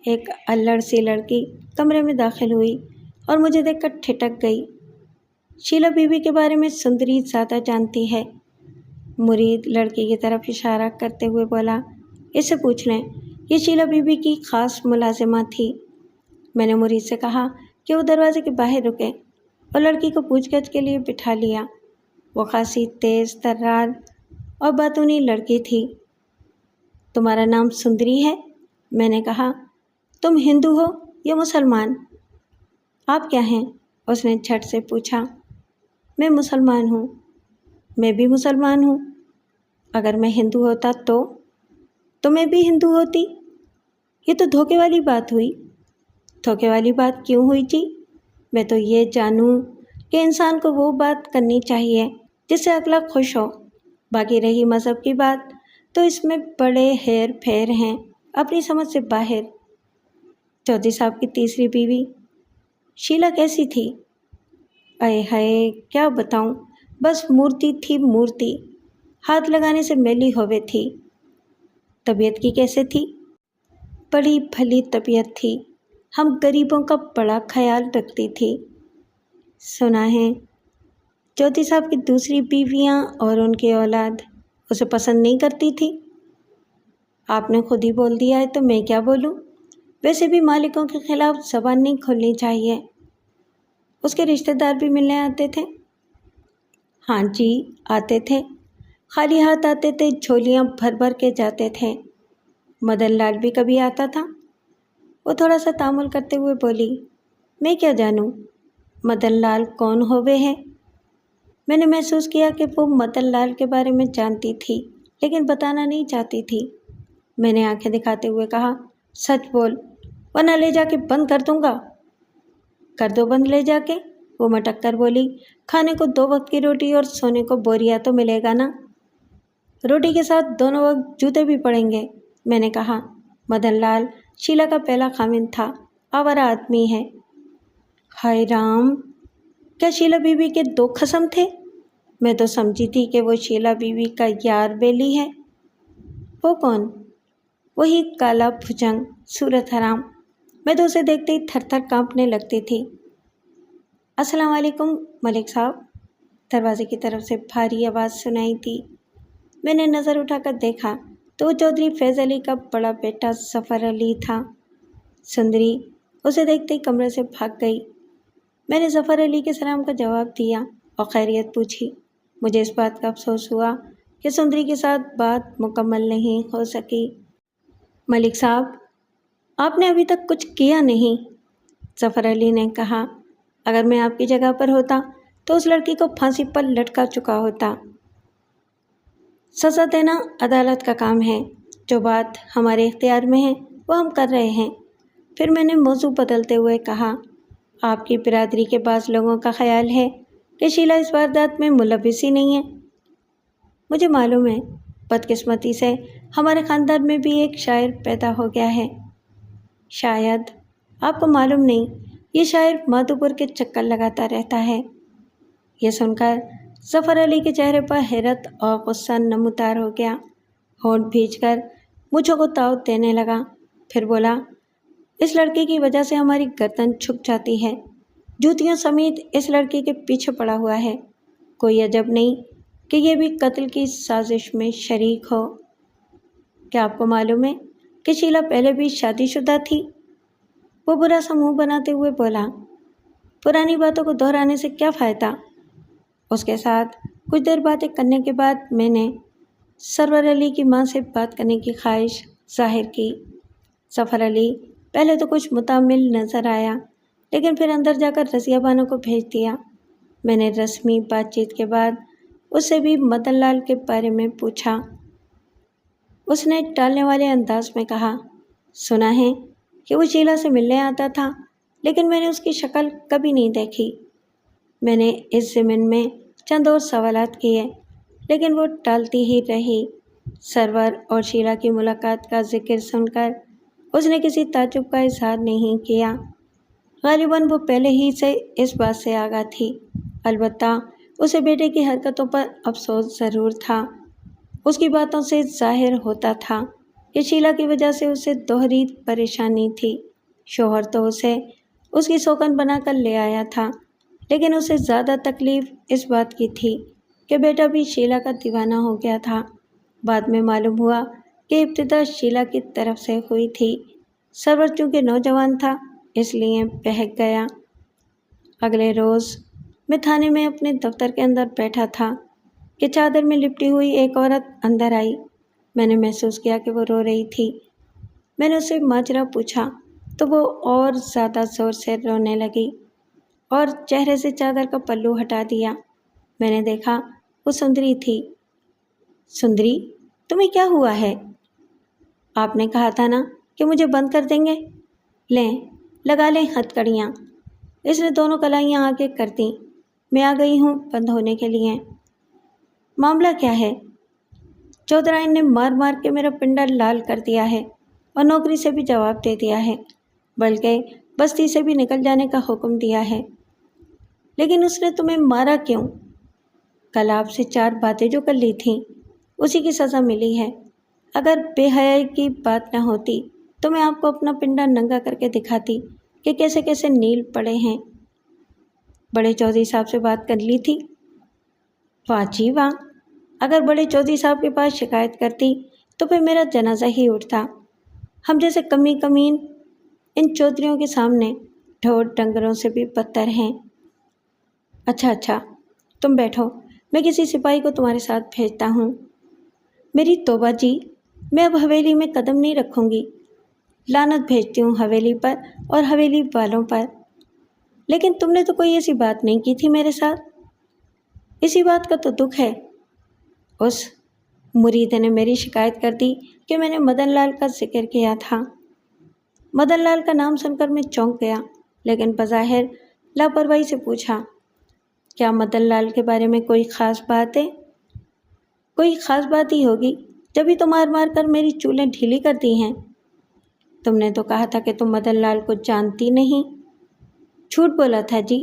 ایک الڑ سی لڑکی کمرے میں داخل ہوئی اور مجھے دیکھ کر ٹھٹک گئی۔ شیلا بی بی کے بارے میں سندری زیادہ جانتی ہے، مرید لڑکی کی طرف اشارہ کرتے ہوئے بولا، اس سے پوچھ لیں، یہ شیلا بی بی کی خاص ملازمہ تھی۔ میں نے مرید سے کہا کہ وہ دروازے کے باہر رکے اور لڑکی کو پوچھ گچھ کے لیے بٹھا لیا۔ وہ خاصی تیز ترار اور باتونی لڑکی تھی۔ تمہارا نام سندری ہے؟ میں نے کہا۔ تم ہندو ہو یا مسلمان؟ آپ کیا ہیں؟ اس نے جھٹ سے پوچھا۔ میں مسلمان ہوں۔ میں بھی مسلمان ہوں۔ اگر میں ہندو ہوتا تو میں بھی ہندو ہوتی۔ یہ تو دھوکے والی بات ہوئی۔ دھوکے والی بات کیوں ہوئی جی؟ میں تو یہ جانوں کہ انسان کو وہ بات کرنی چاہیے جس سے اگلا خوش ہو۔ باقی رہی مذہب کی بات تو اس میں بڑے ہیر پھیر ہیں، اپنی سمجھ سے باہر۔ چودھری صاحب کی تیسری بیوی شیلا کیسی تھی؟ اے ہائے، کیا بتاؤں، بس مورتی تھی مورتی، ہاتھ لگانے سے میلی ہوئے تھی۔ طبیعت کی کیسے تھی؟ بڑی بھلی طبیعت تھی، ہم غریبوں کا بڑا خیال رکھتی تھی۔ سنا ہے چودھری صاحب کی دوسری بیویاں اور ان کی اولاد اسے پسند نہیں کرتی تھی۔ آپ نے خود ہی بول دیا ہے تو میں کیا بولوں؟ ویسے بھی مالکوں کے خلاف زبان نہیں کھولنی چاہیے۔ اس کے رشتہ دار بھی ملنے آتے تھے؟ ہاں جی، آتے تھے، خالی ہاتھ آتے تھے، جھولیاں بھر بھر کے جاتے تھے۔ مدن لال بھی کبھی آتا تھا؟ وہ تھوڑا سا تامل کرتے ہوئے بولی، میں کیا جانوں مدن لال کون ہوئے ہے؟ میں نے محسوس کیا کہ وہ مدن لال کے بارے میں جانتی تھی لیکن بتانا نہیں چاہتی تھی۔ میں نے آنکھیں دکھاتے ہوئے کہا، سچ بول ورنہ لے جا کے بند کر دوں گا۔ کر دو بند لے جا کے، وہ مٹک کر بولی، کھانے کو 2 وقت کی روٹی اور سونے کو بوریا تو ملے گا نا؟ روٹی کے ساتھ دونوں وقت جوتے بھی پڑیں گے، میں نے کہا۔ مدن لال شیلا کا پہلا خاوند تھا، آوارہ آدمی ہے۔ ہائے رام، کیا شیلا بی بی کے 2 خصم تھے؟ میں تو سمجھی تھی کہ وہ شیلا بی بی کا یار بیلی ہے۔ وہ کون؟ وہی کالا بھجنگ صورت حرام، میں تو اسے دیکھتے ہی تھر تھر کانپنے لگتی تھی۔ السلام علیکم ملک صاحب، دروازے کی طرف سے بھاری آواز سنائی دی۔ میں نے نظر اٹھا کر دیکھا تو وہ چودھری فیض علی کا بڑا بیٹا ظفر علی تھا۔ سندری اسے دیکھتے ہی کمرے سے بھاگ گئی۔ میں نے ظفر علی کے سلام کا جواب دیا اور خیریت پوچھی۔ مجھے اس بات کا افسوس ہوا کہ سندری کے ساتھ بات مکمل نہیں ہو سکی۔ ملک صاحب، آپ نے ابھی تک کچھ کیا نہیں، ظفر علی نے کہا۔ اگر میں آپ کی جگہ پر ہوتا تو اس لڑکی کو پھانسی پر لٹکا چکا ہوتا۔ سزا دینا عدالت کا کام ہے، جو بات ہمارے اختیار میں ہے وہ ہم کر رہے ہیں۔ پھر میں نے موضوع بدلتے ہوئے کہا، آپ کی برادری کے بعض لوگوں کا خیال ہے کہ شیلا اس واردات میں ملوث ہی نہیں ہے۔ مجھے معلوم ہے، بدقسمتی سے ہمارے خاندان میں بھی ایک شاعر پیدا ہو گیا ہے۔ شاید آپ کو معلوم نہیں، یہ شاعر مادھوپور کے چکر لگاتا رہتا ہے۔ یہ سن کر ظفر علی کے چہرے پر حیرت اور غصہ نمودار ہو گیا۔ ہونٹ بھیج کر مجھوں کو تاؤ دینے لگا، پھر بولا، اس لڑکی کی وجہ سے ہماری گردن جھک جاتی ہے، جوتیوں سمیت اس لڑکی کے پیچھے پڑا ہوا ہے۔ کوئی عجب نہیں کہ یہ بھی قتل کی سازش میں شریک ہو۔ کیا آپ کو معلوم ہے کہ شیلا پہلے بھی شادی شدہ تھی؟ وہ برا سا منہ بناتے ہوئے بولا، پرانی باتوں کو دہرانے سے کیا فائدہ؟ اس کے ساتھ کچھ دیر باتیں کرنے کے بعد میں نے سرور علی کی ماں سے بات کرنے کی خواہش ظاہر کی۔ ظفر علی پہلے تو کچھ متعامل نظر آیا، لیکن پھر اندر جا کر رضیہ بانو کو بھیج دیا۔ میں نے رسمی بات چیت کے بعد اس سے بھی مدن لال کے بارے میں پوچھا۔ اس نے ٹالنے والے انداز میں کہا، سنا ہے کہ وہ شیلا سے ملنے آتا تھا، لیکن میں نے اس کی شکل کبھی نہیں دیکھی۔ میں نے اس ضمن میں چند اور سوالات کیے، لیکن وہ ٹالتی ہی رہی۔ سرور اور شیلا کی ملاقات کا ذکر سن کر اس نے کسی تعجب کا اظہار نہیں کیا۔ غالباً وہ پہلے ہی سے اس بات سے آگاہ تھی، البتہ اسے بیٹے کی حرکتوں پر افسوس ضرور تھا۔ اس کی باتوں سے ظاہر ہوتا تھا کہ شیلا کی وجہ سے اسے دوہری پریشانی تھی۔ شوہر تو اسے اس کی سوکن بنا کر لے آیا تھا، لیکن اسے زیادہ تکلیف اس بات کی تھی کہ بیٹا بھی شیلا کا دیوانہ ہو گیا تھا۔ بعد میں معلوم ہوا کہ ابتدا شیلا کی طرف سے ہوئی تھی۔ سرور چونکہ نوجوان تھا، اس لیے بہک گیا۔ اگلے روز میں تھانے میں اپنے دفتر کے اندر بیٹھا تھا کہ چادر میں لپٹی ہوئی ایک عورت اندر آئی۔ میں نے محسوس کیا کہ وہ رو رہی تھی۔ میں نے اس سے ماجرا پوچھا تو وہ اور زیادہ زور سے رونے لگی اور چہرے سے چادر کا پلو ہٹا دیا۔ میں نے دیکھا وہ سندری تھی۔ سندری، تمہیں کیا ہوا ہے؟ آپ نے کہا تھا نا کہ مجھے بند کر دیں گے؟ لیں، لگا لیں ہتھ کڑیاں۔ اس نے دونوں کلائیاں آگے کر دیں۔ میں آ گئی ہوں بند ہونے کے لیے۔ معاملہ کیا ہے؟ چودھرائن نے مار مار کے میرا پنڈا لال کر دیا ہے اور نوکری سے بھی جواب دے دیا ہے، بلکہ بستی سے بھی نکل جانے کا حکم دیا ہے۔ لیکن اس نے تمہیں مارا کیوں؟ کل آپ سے 4 باتیں جو کر لی تھیں، اسی کی سزا ملی ہے۔ اگر بے حیائی کی بات نہ ہوتی تو میں آپ کو اپنا پنڈا ننگا کر کے دکھاتی کہ کیسے کیسے نیل پڑے ہیں۔ بڑے چودھری صاحب سے بات کر لی تھی؟ واہ جی واہ! اگر بڑے چودھری صاحب کے پاس شکایت کرتی تو پھر میرا جنازہ ہی اٹھتا۔ ہم جیسے کمین ان چودھریوں کے سامنے ڈھور ڈنگروں سے بھی بدتر ہیں۔ اچھا، تم بیٹھو، میں کسی سپاہی کو تمہارے ساتھ بھیجتا ہوں۔ میری توبہ جی، میں اب حویلی میں قدم نہیں رکھوں گی۔ لعنت بھیجتی ہوں حویلی پر اور حویلی والوں پر۔ لیکن تم نے تو کوئی ایسی بات نہیں کی تھی میرے ساتھ۔ اسی بات کا تو دکھ ہے۔ اس مرید نے میری شکایت کر دی کہ میں نے مدن لال کا ذکر کیا تھا۔ مدن لال کا نام سن کر میں چونک گیا، لیکن بظاہر لاپرواہی سے پوچھا، کیا مدن لال کے بارے میں کوئی خاص بات ہے؟ کوئی خاص بات ہی ہوگی، جبھی تو مار مار کر میری چولیں ڈھیلی کر دی ہیں۔ تم نے تو کہا تھا کہ تم مدن لال کو جانتی نہیں۔ جھوٹ بولا تھا جی،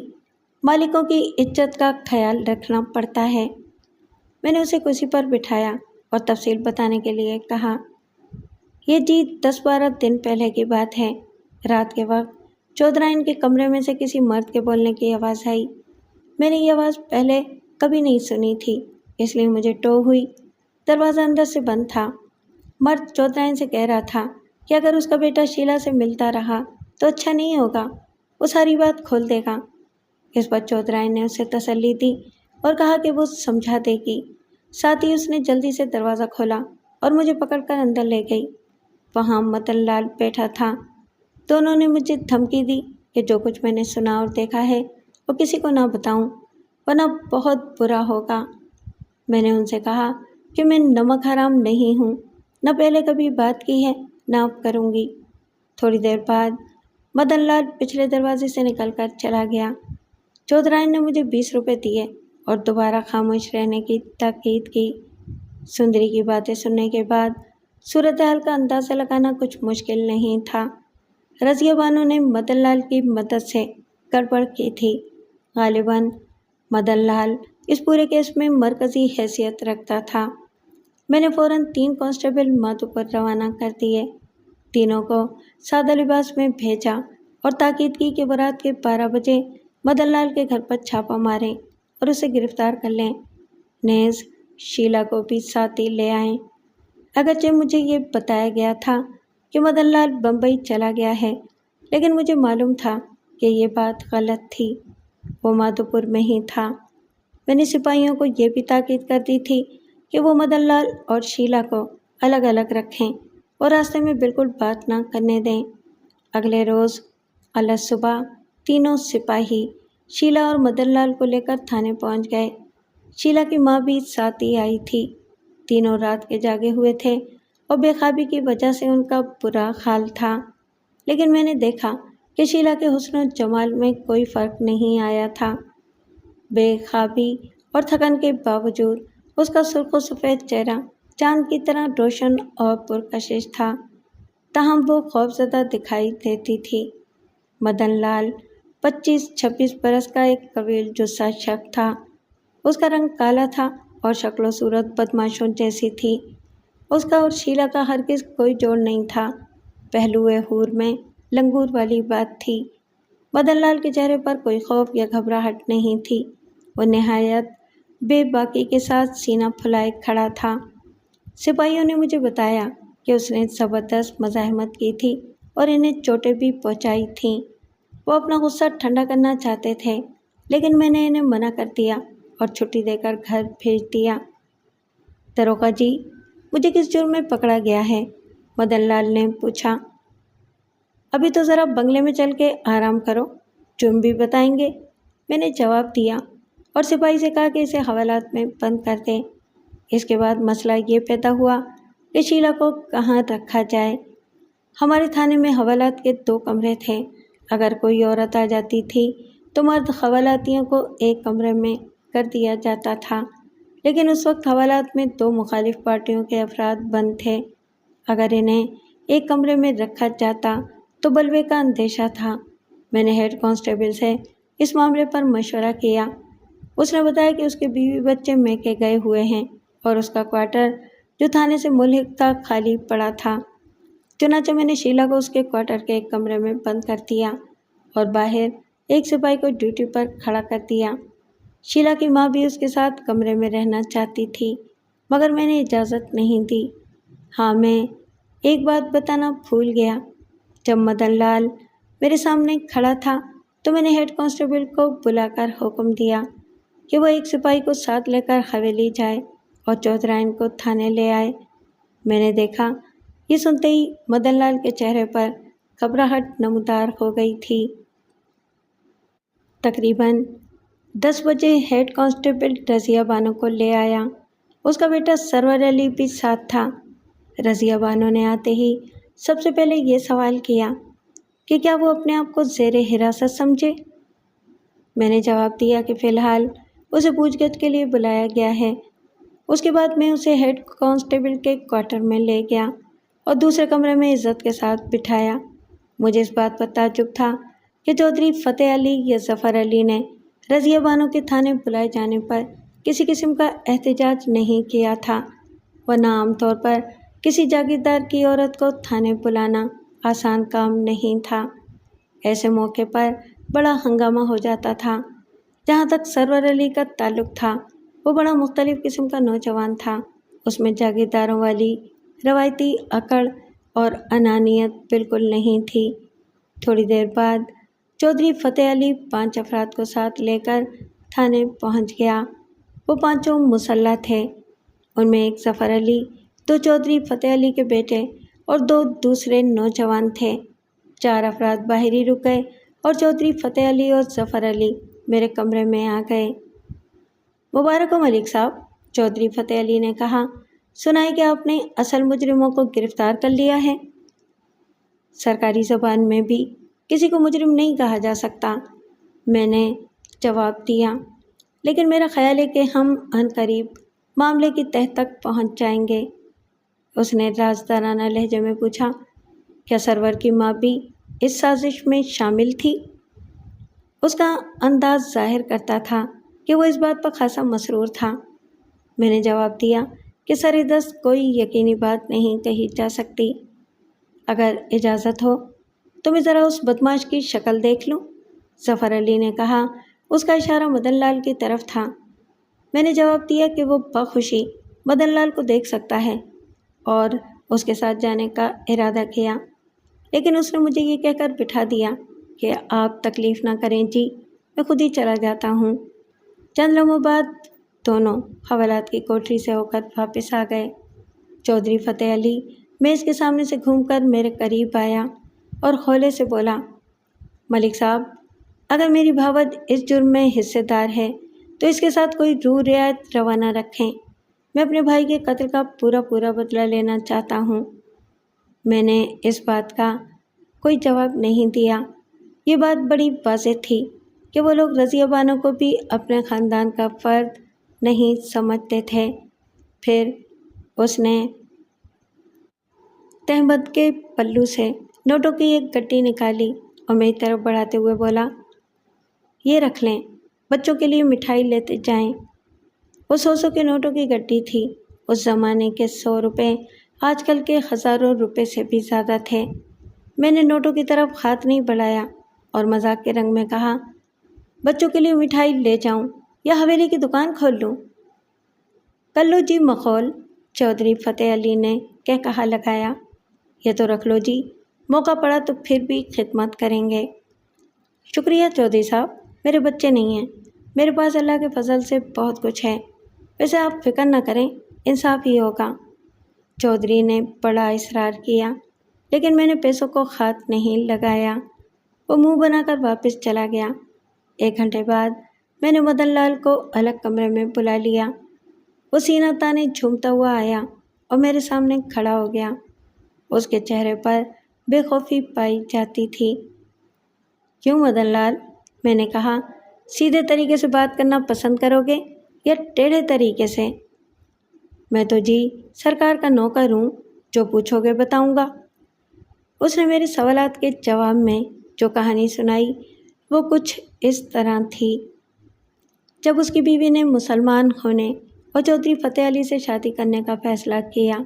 مالکوں کی عزت کا خیال رکھنا پڑتا ہے۔ میں نے اسے کرسی پر بٹھایا اور تفصیل بتانے کے لیے کہا، یہ جی 10-12 دن پہلے کی بات ہے۔ رات کے وقت چودھرائن کے کمرے میں سے کسی مرد کے بولنے کی آواز آئی۔ میں نے یہ آواز پہلے کبھی نہیں سنی تھی، اس لیے مجھے ٹو ہوئی۔ دروازہ اندر سے بند تھا۔ مرد چودھرائن سے کہہ رہا تھا کہ اگر اس کا بیٹا شیلا سے ملتا رہا تو اچھا نہیں ہوگا، وہ ساری بات کھول دے گا۔ اس پر چودھرائن نے اسے تسلی دی اور کہا کہ وہ سمجھا دے گی۔ ساتھ ہی اس نے جلدی سے دروازہ کھولا اور مجھے پکڑ کر اندر لے گئی۔ وہاں مدن لال بیٹھا تھا۔ دونوں نے مجھے دھمکی دی کہ جو کچھ میں نے سنا اور دیکھا ہے وہ کسی کو نہ بتاؤں، ورنہ بہت برا ہوگا۔ میں نے ان سے کہا کہ میں نمک حرام نہیں ہوں، نہ پہلے کبھی بات کی ہے، نہ اب کروں گی۔ تھوڑی دیر بعد مدن لال پچھلے دروازے سے نکل کر چلا گیا۔ چودھرائن نے مجھے 20 روپے دیے اور دوبارہ خاموش رہنے کی تاکید کی۔ سندری کی باتیں سننے کے بعد صورتحال کا اندازہ لگانا کچھ مشکل نہیں تھا۔ رضیہ بانو نے مدن لال کی مدد سے گڑبڑ کی تھی۔ غالباً مدن لال اس پورے کیس میں مرکزی حیثیت رکھتا تھا۔ میں نے فوراً 3 کانسٹیبل مادھوپور روانہ کر دیے۔ تینوں کو سادہ لباس میں بھیجا اور تاکید کی کہ برات کے 12 بجے مدن لال کے گھر پر چھاپا ماریں اور اسے گرفتار کر لیں۔ نیز شیلا کو بھی ساتھ ہی لے آئیں۔ اگرچہ مجھے یہ بتایا گیا تھا کہ مدن لال بمبئی چلا گیا ہے، لیکن مجھے معلوم تھا کہ یہ بات غلط تھی۔ وہ مادھوپور میں ہی تھا۔ میں نے سپاہیوں کو یہ بھی تاکید کر دی تھی کہ وہ مدن لال اور شیلا کو الگ الگ رکھیں اور راستے میں بالکل بات نہ کرنے دیں۔ اگلے روز الگ صبح تینوں سپاہی شیلا اور مدن لال کو لے کر تھانے پہنچ گئے۔ شیلا کی ماں بھی ساتھ ہی آئی تھی۔ تینوں رات کے جاگے ہوئے تھے اور بے خوابی کی وجہ سے ان کا برا حال تھا، لیکن میں نے دیکھا کہ شیلا کے حسن و جمال میں کوئی فرق نہیں آیا تھا۔ بے خوابی اور تھکن کے باوجود اس کا سرخ و سفید چہرہ چاند کی طرح روشن اور پرکشش تھا، تاہم وہ خوفزدہ دکھائی دیتی تھی۔ مدن لال 25-26 برس کا ایک طویل جثہ شخص تھا۔ اس کا رنگ کالا تھا اور شکل و صورت بدماشوں جیسی تھی۔ اس کا اور شیلا کا ہرگز کوئی جوڑ نہیں تھا۔ پہلو حور میں لنگور والی بات تھی۔ مدن لال کے چہرے پر کوئی خوف یا گھبراہٹ نہیں تھی۔ وہ نہایت بے باکی کے ساتھ سینہ پھلائے کھڑا تھا۔ سپاہیوں نے مجھے بتایا کہ اس نے زبردست مزاحمت کی تھی اور انہیں چوٹیں بھی پہنچائی تھیں۔ وہ اپنا غصہ ٹھنڈا کرنا چاہتے تھے، لیکن میں نے انہیں منع کر دیا اور چھٹی دے کر گھر بھیج دیا۔ داروغہ جی، مجھے کس جرم میں پکڑا گیا ہے؟ مدن لال نے پوچھا۔ ابھی تو ذرا بنگلے میں چل کے آرام کرو، جرم بھی بتائیں گے، میں نے جواب دیا اور سپاہی سے کہا کہ اسے حوالات میں بند کر دیں۔ اس کے بعد مسئلہ یہ پیدا ہوا کہ شیلا کو کہاں رکھا جائے۔ ہمارے تھانے میں حوالات کے 2 کمرے تھے۔ اگر کوئی عورت آ جاتی تھی تو مرد حوالاتیوں کو ایک کمرے میں کر دیا جاتا تھا، لیکن اس وقت حوالات میں 2 مخالف پارٹیوں کے افراد بند تھے۔ اگر انہیں ایک کمرے میں رکھا جاتا تو بلوے کا اندیشہ تھا۔ میں نے ہیڈ کانسٹیبل سے اس معاملے پر مشورہ کیا۔ اس نے بتایا کہ اس کے بیوی بچے میکے گئے ہوئے ہیں اور اس کا کوارٹر جو تھانے سے ملحق تھا خالی پڑا تھا۔ چنانچہ میں نے شیلا کو اس کے کوارٹر کے ایک کمرے میں بند کر دیا اور باہر ایک سپاہی کو ڈیوٹی پر کھڑا کر دیا۔ شیلا کی ماں بھی اس کے ساتھ کمرے میں رہنا چاہتی تھی، مگر میں نے اجازت نہیں دی۔ ہاں، میں ایک بات بتانا بھول گیا۔ جب مدن لال میرے سامنے کھڑا تھا تو میں نے ہیڈ کانسٹیبل کو بلا کر حکم دیا کہ وہ ایک سپاہی کو ساتھ لے کر حویلی جائے اور چودھرائن کو تھانے لے آئے۔ میں نے دیکھا، یہ سنتے ہی مدن لال کے چہرے پر گھبراہٹ نمودار ہو گئی تھی۔ تقریباً 10 بجے ہیڈ کانسٹیبل رضیہ بانو کو لے آیا۔ اس کا بیٹا سرور علی بھی ساتھ تھا۔ رضیہ بانو نے آتے ہی سب سے پہلے یہ سوال کیا کہ کیا وہ اپنے آپ کو زیر حراست سمجھے؟ میں نے جواب دیا کہ فی الحال اسے پوچھ گچھ کے لیے بلایا گیا ہے۔ اس کے بعد میں اسے ہیڈ کانسٹیبل کے کوارٹر میں لے گیا اور دوسرے کمرے میں عزت کے ساتھ بٹھایا۔ مجھے اس بات پر تعجب تھا کہ چودھری فتح علی یا ظفر علی نے رضیہ بانو کے تھانے بلائے جانے پر کسی قسم کا احتجاج نہیں کیا تھا، ورنہ عام طور پر کسی جاگیردار کی عورت کو تھانے بلانا آسان کام نہیں تھا۔ ایسے موقع پر بڑا ہنگامہ ہو جاتا تھا۔ جہاں تک سرور علی کا تعلق تھا، وہ بڑا مختلف قسم کا نوجوان تھا۔ اس میں جاگیرداروں والی روایتی اکڑ اور انانیت بالکل نہیں تھی۔ تھوڑی دیر بعد چودھری فتح علی 5 افراد کو ساتھ لے کر تھانے پہنچ گیا۔ وہ 5 مسلح تھے۔ ان میں ایک ظفر علی، 2 چودھری فتح علی کے بیٹے اور 2 دوسرے نوجوان تھے۔ 4 افراد باہر ہی رک گئے اور چودھری فتح علی اور ظفر علی میرے کمرے میں آ گئے۔ مبارک ہو ملک صاحب، چودھری فتح علی نے کہا۔ سنائے کہ آپ نے اصل مجرموں کو گرفتار کر لیا ہے؟ سرکاری زبان میں بھی کسی کو مجرم نہیں کہا جا سکتا، میں نے جواب دیا، لیکن میرا خیال ہے کہ ہم عنقریب معاملے کی تہ تک پہنچ جائیں گے۔ اس نے رازدارانہ لہجے میں پوچھا، کیا سرور کی ماں بھی اس سازش میں شامل تھی؟ اس کا انداز ظاہر کرتا تھا کہ وہ اس بات پر خاصا مسرور تھا۔ میں نے جواب دیا کہ سر دست کوئی یقینی بات نہیں کہی جا سکتی۔ اگر اجازت ہو تو میں ذرا اس بدماش کی شکل دیکھ لوں؟ ظفر علی نے کہا۔ اس کا اشارہ مدن لال کی طرف تھا۔ میں نے جواب دیا کہ وہ بخوشی مدن لال کو دیکھ سکتا ہے اور اس کے ساتھ جانے کا ارادہ کیا، لیکن اس نے مجھے یہ کہہ کر بٹھا دیا کہ آپ تکلیف نہ کریں جی، میں خود ہی چلا جاتا ہوں۔ چند لمحوں بعد دونوں حوالات کی کوٹری سے ہو کر واپس آ گئے۔ چودھری فتح علی میز کے سامنے سے گھوم کر میرے قریب آیا اور کھولے سے بولا، ملک صاحب، اگر میری بھاوت اس جرم میں حصے دار ہے تو اس کے ساتھ کوئی روح رعایت روا نہ رکھیں۔ میں اپنے بھائی کے قتل کا پورا بدلہ لینا چاہتا ہوں۔ میں نے اس بات کا کوئی جواب نہیں دیا۔ یہ بات بڑی واضح تھی کہ وہ لوگ رضیہ بانو کو بھی اپنے خاندان کا فرد نہیں سمجھتے تھے۔ پھر اس نے تہمت کے پلو سے نوٹوں کی ایک گٹی نکالی اور میری طرف بڑھاتے ہوئے بولا، یہ رکھ لیں، بچوں کے لیے مٹھائی لیتے جائیں۔ وہ 100 کے نوٹوں کی گٹی تھی۔ اس زمانے کے 100 روپے آج کل کے ہزاروں روپے سے بھی زیادہ تھے۔ میں نے نوٹوں کی طرف ہاتھ نہیں بڑھایا اور مذاق کے رنگ میں کہا، بچوں کے لیے مٹھائی لے جاؤں یا حویلی کی دکان کھول لوں؟ کر لو جی مخول، چودھری فتح علی نے کہا لگایا۔ یہ تو رکھ لو جی، موقع پڑا تو پھر بھی خدمت کریں گے۔ شکریہ چودھری صاحب، میرے بچے نہیں ہیں، میرے پاس اللہ کے فضل سے بہت کچھ ہے، ویسے آپ فکر نہ کریں، انصاف ہی ہوگا۔ چودھری نے بڑا اصرار کیا، لیکن میں نے پیسوں کو ہاتھ نہیں لگایا۔ وہ منہ بنا کر واپس چلا گیا۔ 1 گھنٹے بعد میں نے مدن لال کو الگ کمرے میں بلا لیا۔ وہ سینہ تانے جھومتا ہوا آیا اور میرے سامنے کھڑا ہو گیا۔ اس کے چہرے پر بے خوفی پائی جاتی تھی۔ کیوں مدن لال؟ میں نے کہا، سیدھے طریقے سے بات کرنا پسند کرو گے یا ٹیڑھے طریقے سے؟ میں تو جی سرکار کا نوکر ہوں، جو پوچھو گے بتاؤں گا۔ اس نے میرے سوالات کے جواب میں جو کہانی سنائی وہ کچھ اس طرح تھی۔ جب اس کی بیوی نے مسلمان ہونے اور چودھری فتح علی سے شادی کرنے کا فیصلہ کیا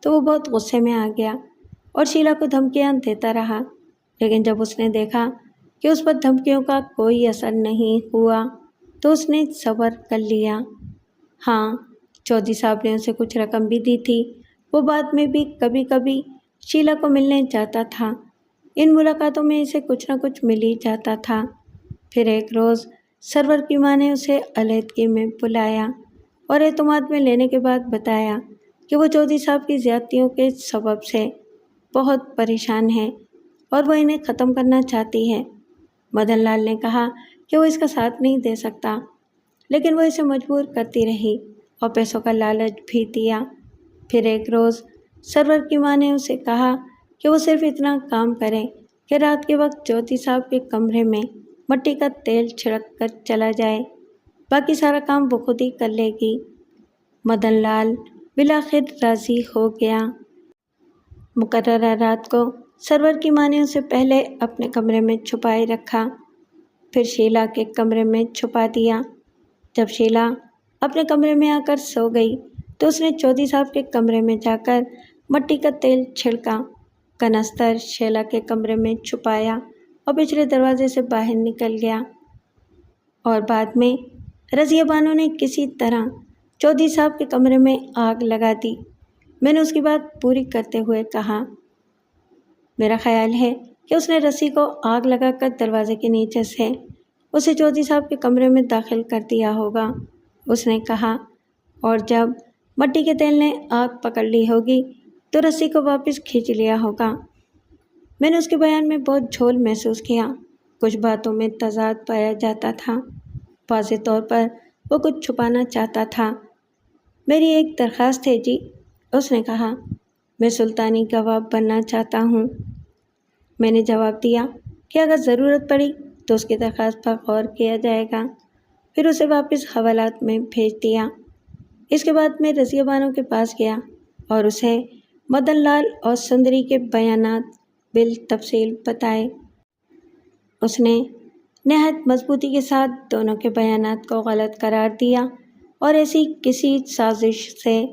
تو وہ بہت غصے میں آ گیا اور شیلا کو دھمکیاں دیتا رہا، لیکن جب اس نے دیکھا کہ اس پر دھمکیوں کا کوئی اثر نہیں ہوا تو اس نے صبر کر لیا۔ ہاں، چودھری صاحب نے اسے کچھ رقم بھی دی تھی۔ وہ بعد میں بھی کبھی کبھی شیلا کو ملنے جاتا تھا۔ ان ملاقاتوں میں اسے کچھ نہ کچھ مل ہی جاتا تھا۔ پھر ایک روز سرور کی ماں نے اسے علیحدگی میں بلایا اور اعتماد میں لینے کے بعد بتایا کہ وہ چودھری صاحب کی زیادتیوں کے سبب سے بہت پریشان ہے اور وہ انہیں ختم کرنا چاہتی ہے۔ مدن لال نے کہا کہ وہ اس کا ساتھ نہیں دے سکتا، لیکن وہ اسے مجبور کرتی رہی اور پیسوں کا لالچ بھی دیا۔ پھر ایک روز سرور کی ماں نے اسے کہا کہ وہ صرف اتنا کام کرے کہ رات کے وقت چودھری صاحب کے کمرے میں مٹی کا تیل چھڑک کر چلا جائے، باقی سارا کام وہ خود ہی کر لے گی۔ مدن لال بالآخر راضی ہو گیا۔ مقررہ رات کو سرور کی ماں نے اسے پہلے اپنے کمرے میں چھپائے رکھا، پھر شیلا کے کمرے میں چھپا دیا۔ جب شیلا اپنے کمرے میں آ کر سو گئی تو اس نے چودھری صاحب کے کمرے میں جا کر مٹی کا تیل چھڑکا، کنستر شیلا کے کمرے میں چھپایا اور پچھلے دروازے سے باہر نکل گیا۔ اور بعد میں رضیہ بانو نے کسی طرح چودھری صاحب کے کمرے میں آگ لگا دی۔ میں نے اس کی بات پوری کرتے ہوئے کہا، میرا خیال ہے کہ اس نے رسی کو آگ لگا کر دروازے کے نیچے سے اسے چودھری صاحب کے کمرے میں داخل کر دیا ہوگا۔ اس نے کہا، اور جب مٹی کے تیل نے آگ پکڑ لی ہوگی تو رسی کو واپس کھینچ لیا ہوگا۔ میں نے اس کے بیان میں بہت جھول محسوس کیا۔ کچھ باتوں میں تضاد پایا جاتا تھا۔ واضح طور پر وہ کچھ چھپانا چاہتا تھا۔ میری ایک درخواست ہے جی، اس نے کہا، میں سلطانی گواہ بننا چاہتا ہوں۔ میں نے جواب دیا کہ اگر ضرورت پڑی تو اس کی درخواست پر غور کیا جائے گا، پھر اسے واپس حوالات میں بھیج دیا۔ اس کے بعد میں رضیہ بانو کے پاس گیا اور اسے مدن لال اور سندری کے بیانات بالتفصیل بتائے۔ اس نے نہایت مضبوطی کے ساتھ دونوں کے بیانات کو غلط قرار دیا اور ایسی کسی سازش سے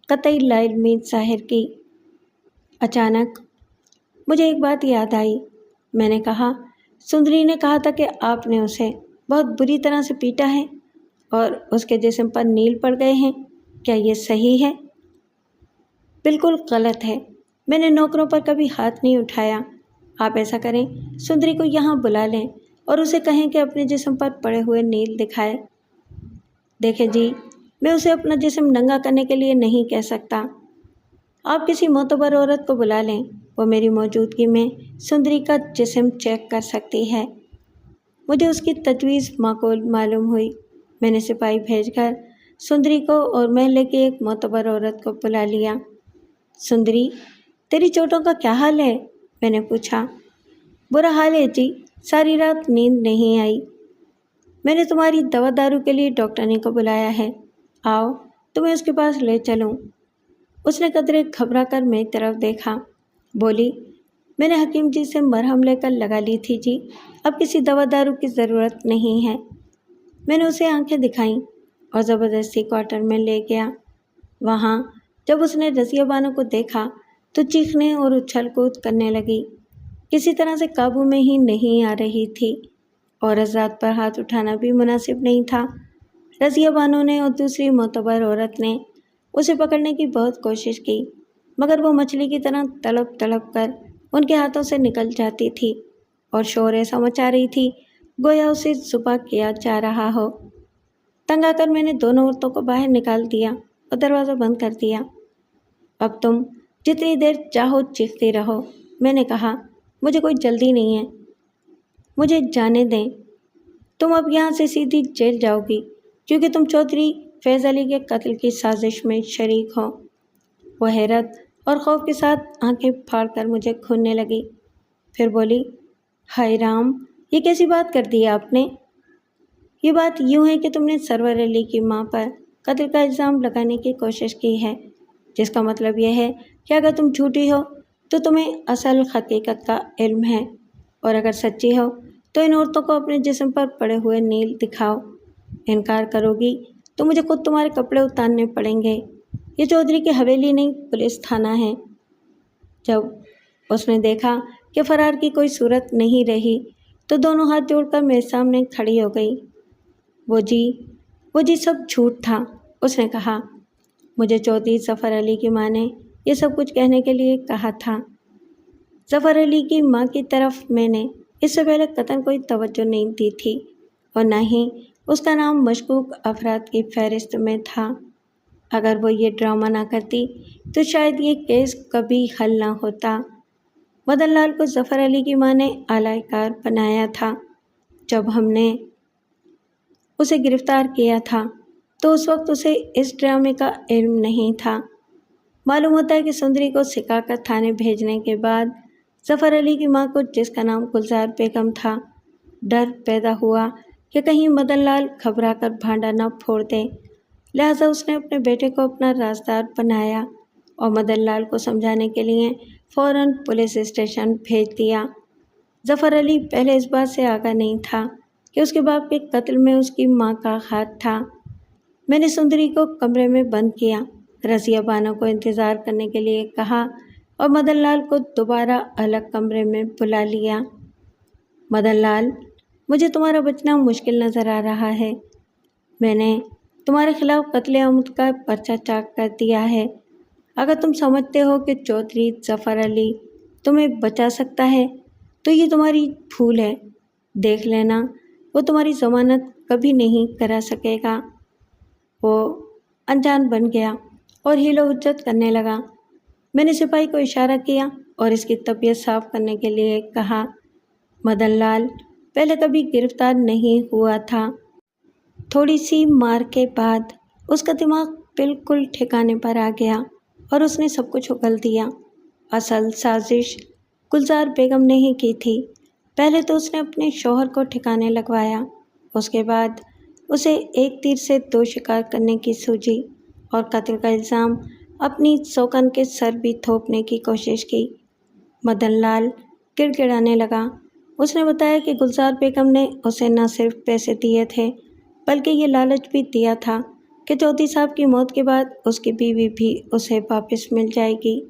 قطعی لا علمی ظاہر کی۔ اچانک مجھے ایک بات یاد آئی۔ میں نے کہا، سندری نے کہا تھا کہ آپ نے اسے بہت بری طرح سے پیٹا ہے اور اس کے جسم پر نیل پڑ گئے ہیں، کیا یہ صحیح ہے؟ بالکل غلط ہے، میں نے نوکروں پر کبھی ہاتھ نہیں اٹھایا۔ آپ ایسا کریں، سندری کو یہاں بلا لیں اور اسے کہیں کہ اپنے جسم پر پڑے ہوئے نیل دکھائے۔ دیکھیں جی، میں اسے اپنا جسم ننگا کرنے کے لیے نہیں کہہ سکتا۔ آپ کسی معتبر عورت کو بلا لیں، وہ میری موجودگی میں سندری کا جسم چیک کر سکتی ہے۔ مجھے اس کی تجویز معقول معلوم ہوئی۔ میں نے سپاہی بھیج کر سندری کو اور محلے کی ایک معتبر عورت کو بلا لیا۔ سندری، تیری چوٹوں کا کیا حال ہے؟ میں نے پوچھا۔ برا حال ہے جی، ساری رات نیند نہیں آئی۔ میں نے تمہاری دوا دارو کے لیے ڈاکٹرنی کو بلایا ہے، آؤ تمہیں اس کے پاس لے چلوں۔ اس نے قدرے گھبرا کر میری طرف دیکھا، بولی، میں نے حکیم جی سے مرہم لے کر لگا لی تھی جی، اب کسی دوا دارو کی ضرورت نہیں ہے۔ میں نے اسے آنکھیں دکھائیں اور زبردستی کوارٹر میں لے گیا۔ وہاں جب اس نے رضیہ بانو کو دیکھا تو چیخنے اور اچھل کود کرنے لگی، کسی طرح سے قابو میں ہی نہیں آ رہی تھی، اور حضرات پر ہاتھ اٹھانا بھی مناسب نہیں تھا۔ رضیہ بانو نے اور دوسری معتبر عورت نے اسے پکڑنے کی بہت کوشش کی، مگر وہ مچھلی کی طرح تڑپ تڑپ کر ان کے ہاتھوں سے نکل جاتی تھی اور شور ایسا مچا رہی تھی گویا اسے ذبح کیا جا رہا ہو۔ تنگ آ کر میں نے دونوں عورتوں کو باہر نکال دیا اور دروازہ بند کر دیا۔ اب تم جتنی دیر چاہو چیختی رہو، میں نے کہا، مجھے کوئی جلدی نہیں ہے، مجھے جانے دیں۔ تم اب یہاں سے سیدھی جیل جاؤ گی کیونکہ تم چودھری فیض علی کے قتل کی سازش میں شریک ہو۔ وہ حیرت اور خوف کے ساتھ آنکھیں پھاڑ کر مجھے گھورنے لگی، پھر بولی، ہائے رام، یہ کیسی بات کر دی آپ نے؟ یہ بات یوں ہے کہ تم نے سرور علی کی ماں پر قتل کا الزام لگانے کی کوشش کی ہے، جس کا مطلب یہ ہے کہ اگر تم جھوٹی ہو تو تمہیں اصل حقیقت کا علم ہے، اور اگر سچی ہو تو ان عورتوں کو اپنے جسم پر پڑے ہوئے نیل دکھاؤ۔ انکار کرو گی تو مجھے خود تمہارے کپڑے اتارنے پڑیں گے۔ یہ چودھری کی حویلی نہیں، پولیس تھانہ ہے۔ جب اس نے دیکھا کہ فرار کی کوئی صورت نہیں رہی تو دونوں ہاتھ جوڑ کر میرے سامنے کھڑی ہو گئی۔ وہ جی سب جھوٹ تھا، اس نے کہا۔ مجھے چودھری ظفر علی کی ماں نے یہ سب کچھ کہنے کے لیے کہا تھا۔ ظفر علی کی ماں کی طرف میں نے اس سے پہلے قطعاً کوئی توجہ نہیں دی تھی، اور نہ ہی اس کا نام مشکوک افراد کی فہرست میں تھا۔ اگر وہ یہ ڈرامہ نہ کرتی تو شاید یہ کیس کبھی حل نہ ہوتا۔ مدن لال کو ظفر علی کی ماں نے اعلی کار بنایا تھا۔ جب ہم نے اسے گرفتار کیا تھا تو اس وقت اسے اس ڈرامے کا علم نہیں تھا۔ معلوم ہوتا ہے کہ سندری کو سکھا کر تھانے بھیجنے کے بعد ظفر علی کی ماں کو، جس کا نام گلزار بیگم تھا، ڈر پیدا ہوا کہ کہیں مدن لال گھبرا کر بھانڈا نہ پھوڑ دے، لہٰذا اس نے اپنے بیٹے کو اپنا رازدار بنایا اور مدن لال کو سمجھانے کے لیے فوراً پولیس اسٹیشن بھیج دیا۔ ظفر علی پہلے اس بات سے آگاہ نہیں تھا کہ اس کے باپ کے قتل میں اس کی ماں کا ہاتھ تھا۔ میں نے سندری کو کمرے میں بند کیا، رضیہ بانو کو انتظار کرنے کے لیے کہا اور مدن لال کو دوبارہ الگ کمرے میں بلا لیا۔ مدن لال، مجھے تمہارا بچنا مشکل نظر آ رہا ہے۔ میں نے تمہارے خلاف قتل عمد کا پرچہ چاک کر دیا ہے۔ اگر تم سمجھتے ہو کہ چودھری ظفر علی تمہیں بچا سکتا ہے تو یہ تمہاری بھول ہے۔ دیکھ لینا، وہ تمہاری ضمانت کبھی نہیں کرا سکے گا۔ وہ انجان بن گیا اور حیل و حجت کرنے لگا۔ میں نے سپاہی کو اشارہ کیا اور اس کی طبیعت صاف کرنے کے لیے کہا، مدن لال پہلے کبھی گرفتار نہیں ہوا تھا۔ تھوڑی سی مار کے بعد اس کا دماغ بالکل ٹھکانے پر آ گیا اور اس نے سب کچھ اگل دیا۔ اصل سازش گلزار بیگم نے ہی کی تھی۔ پہلے تو اس نے اپنے شوہر کو ٹھکانے لگوایا، اس کے بعد اسے ایک تیر سے دو شکار کرنے کی سوجی۔ اور قتل کا الزام اپنی سوکن کے سر بھی تھوپنے کی کوشش کی۔ مدن لال گڑ گڑانے لگا۔ اس نے بتایا کہ گلزار بیگم نے اسے نہ صرف پیسے دیے تھے بلکہ یہ لالچ بھی دیا تھا کہ چودھری صاحب کی موت کے بعد اس کی بیوی بھی اسے واپس مل جائے گی۔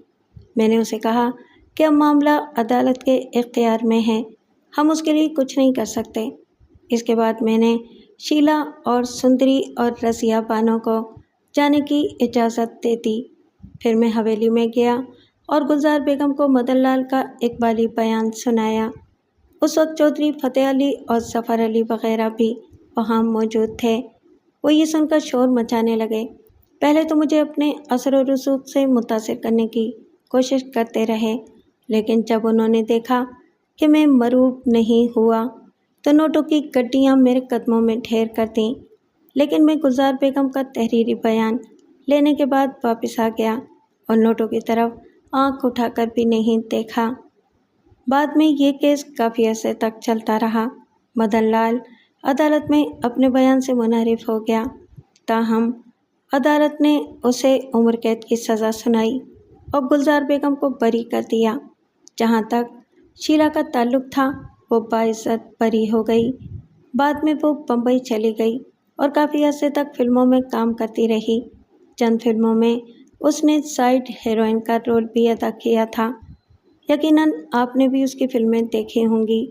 میں نے اسے کہا کہ اب معاملہ عدالت کے اختیار میں ہے، ہم اس کے لیے کچھ نہیں کر سکتے۔ اس کے بعد میں نے شیلا اور سندری اور رضیہ بانو کو جانے کی اجازت دے دی۔ پھر میں حویلی میں گیا اور گلزار بیگم کو مدن لال کا اقبالی بیان سنایا۔ اس وقت چودھری فتح علی اور ظفر علی وغیرہ بھی وہاں موجود تھے۔ وہ یہ سن کر شور مچانے لگے۔ پہلے تو مجھے اپنے اثر و رسوخ سے متاثر کرنے کی کوشش کرتے رہے، لیکن جب انہوں نے دیکھا کہ میں مروب نہیں ہوا تو نوٹوں کی گڈیاں میرے قدموں میں ڈھیر کر دیں۔ لیکن میں گلزار بیگم کا تحریری بیان لینے کے بعد واپس آ گیا اور نوٹوں کی طرف آنکھ اٹھا کر بھی نہیں دیکھا۔ بعد میں یہ کیس کافی عرصے تک چلتا رہا۔ مدن لال عدالت میں اپنے بیان سے منحرف ہو گیا، تاہم عدالت نے اسے عمر قید کی سزا سنائی اور گلزار بیگم کو بری کر دیا۔ جہاں تک شیلا کا تعلق تھا وہ باعزت بری ہو گئی۔ بعد میں وہ بمبئی چلی گئی اور کافی عرصے تک فلموں میں کام کرتی رہی۔ چند فلموں میں اس نے سائیڈ ہیروئن کا رول بھی ادا کیا تھا۔ یقیناً آپ نے بھی اس کی فلمیں دیکھی ہوں گی۔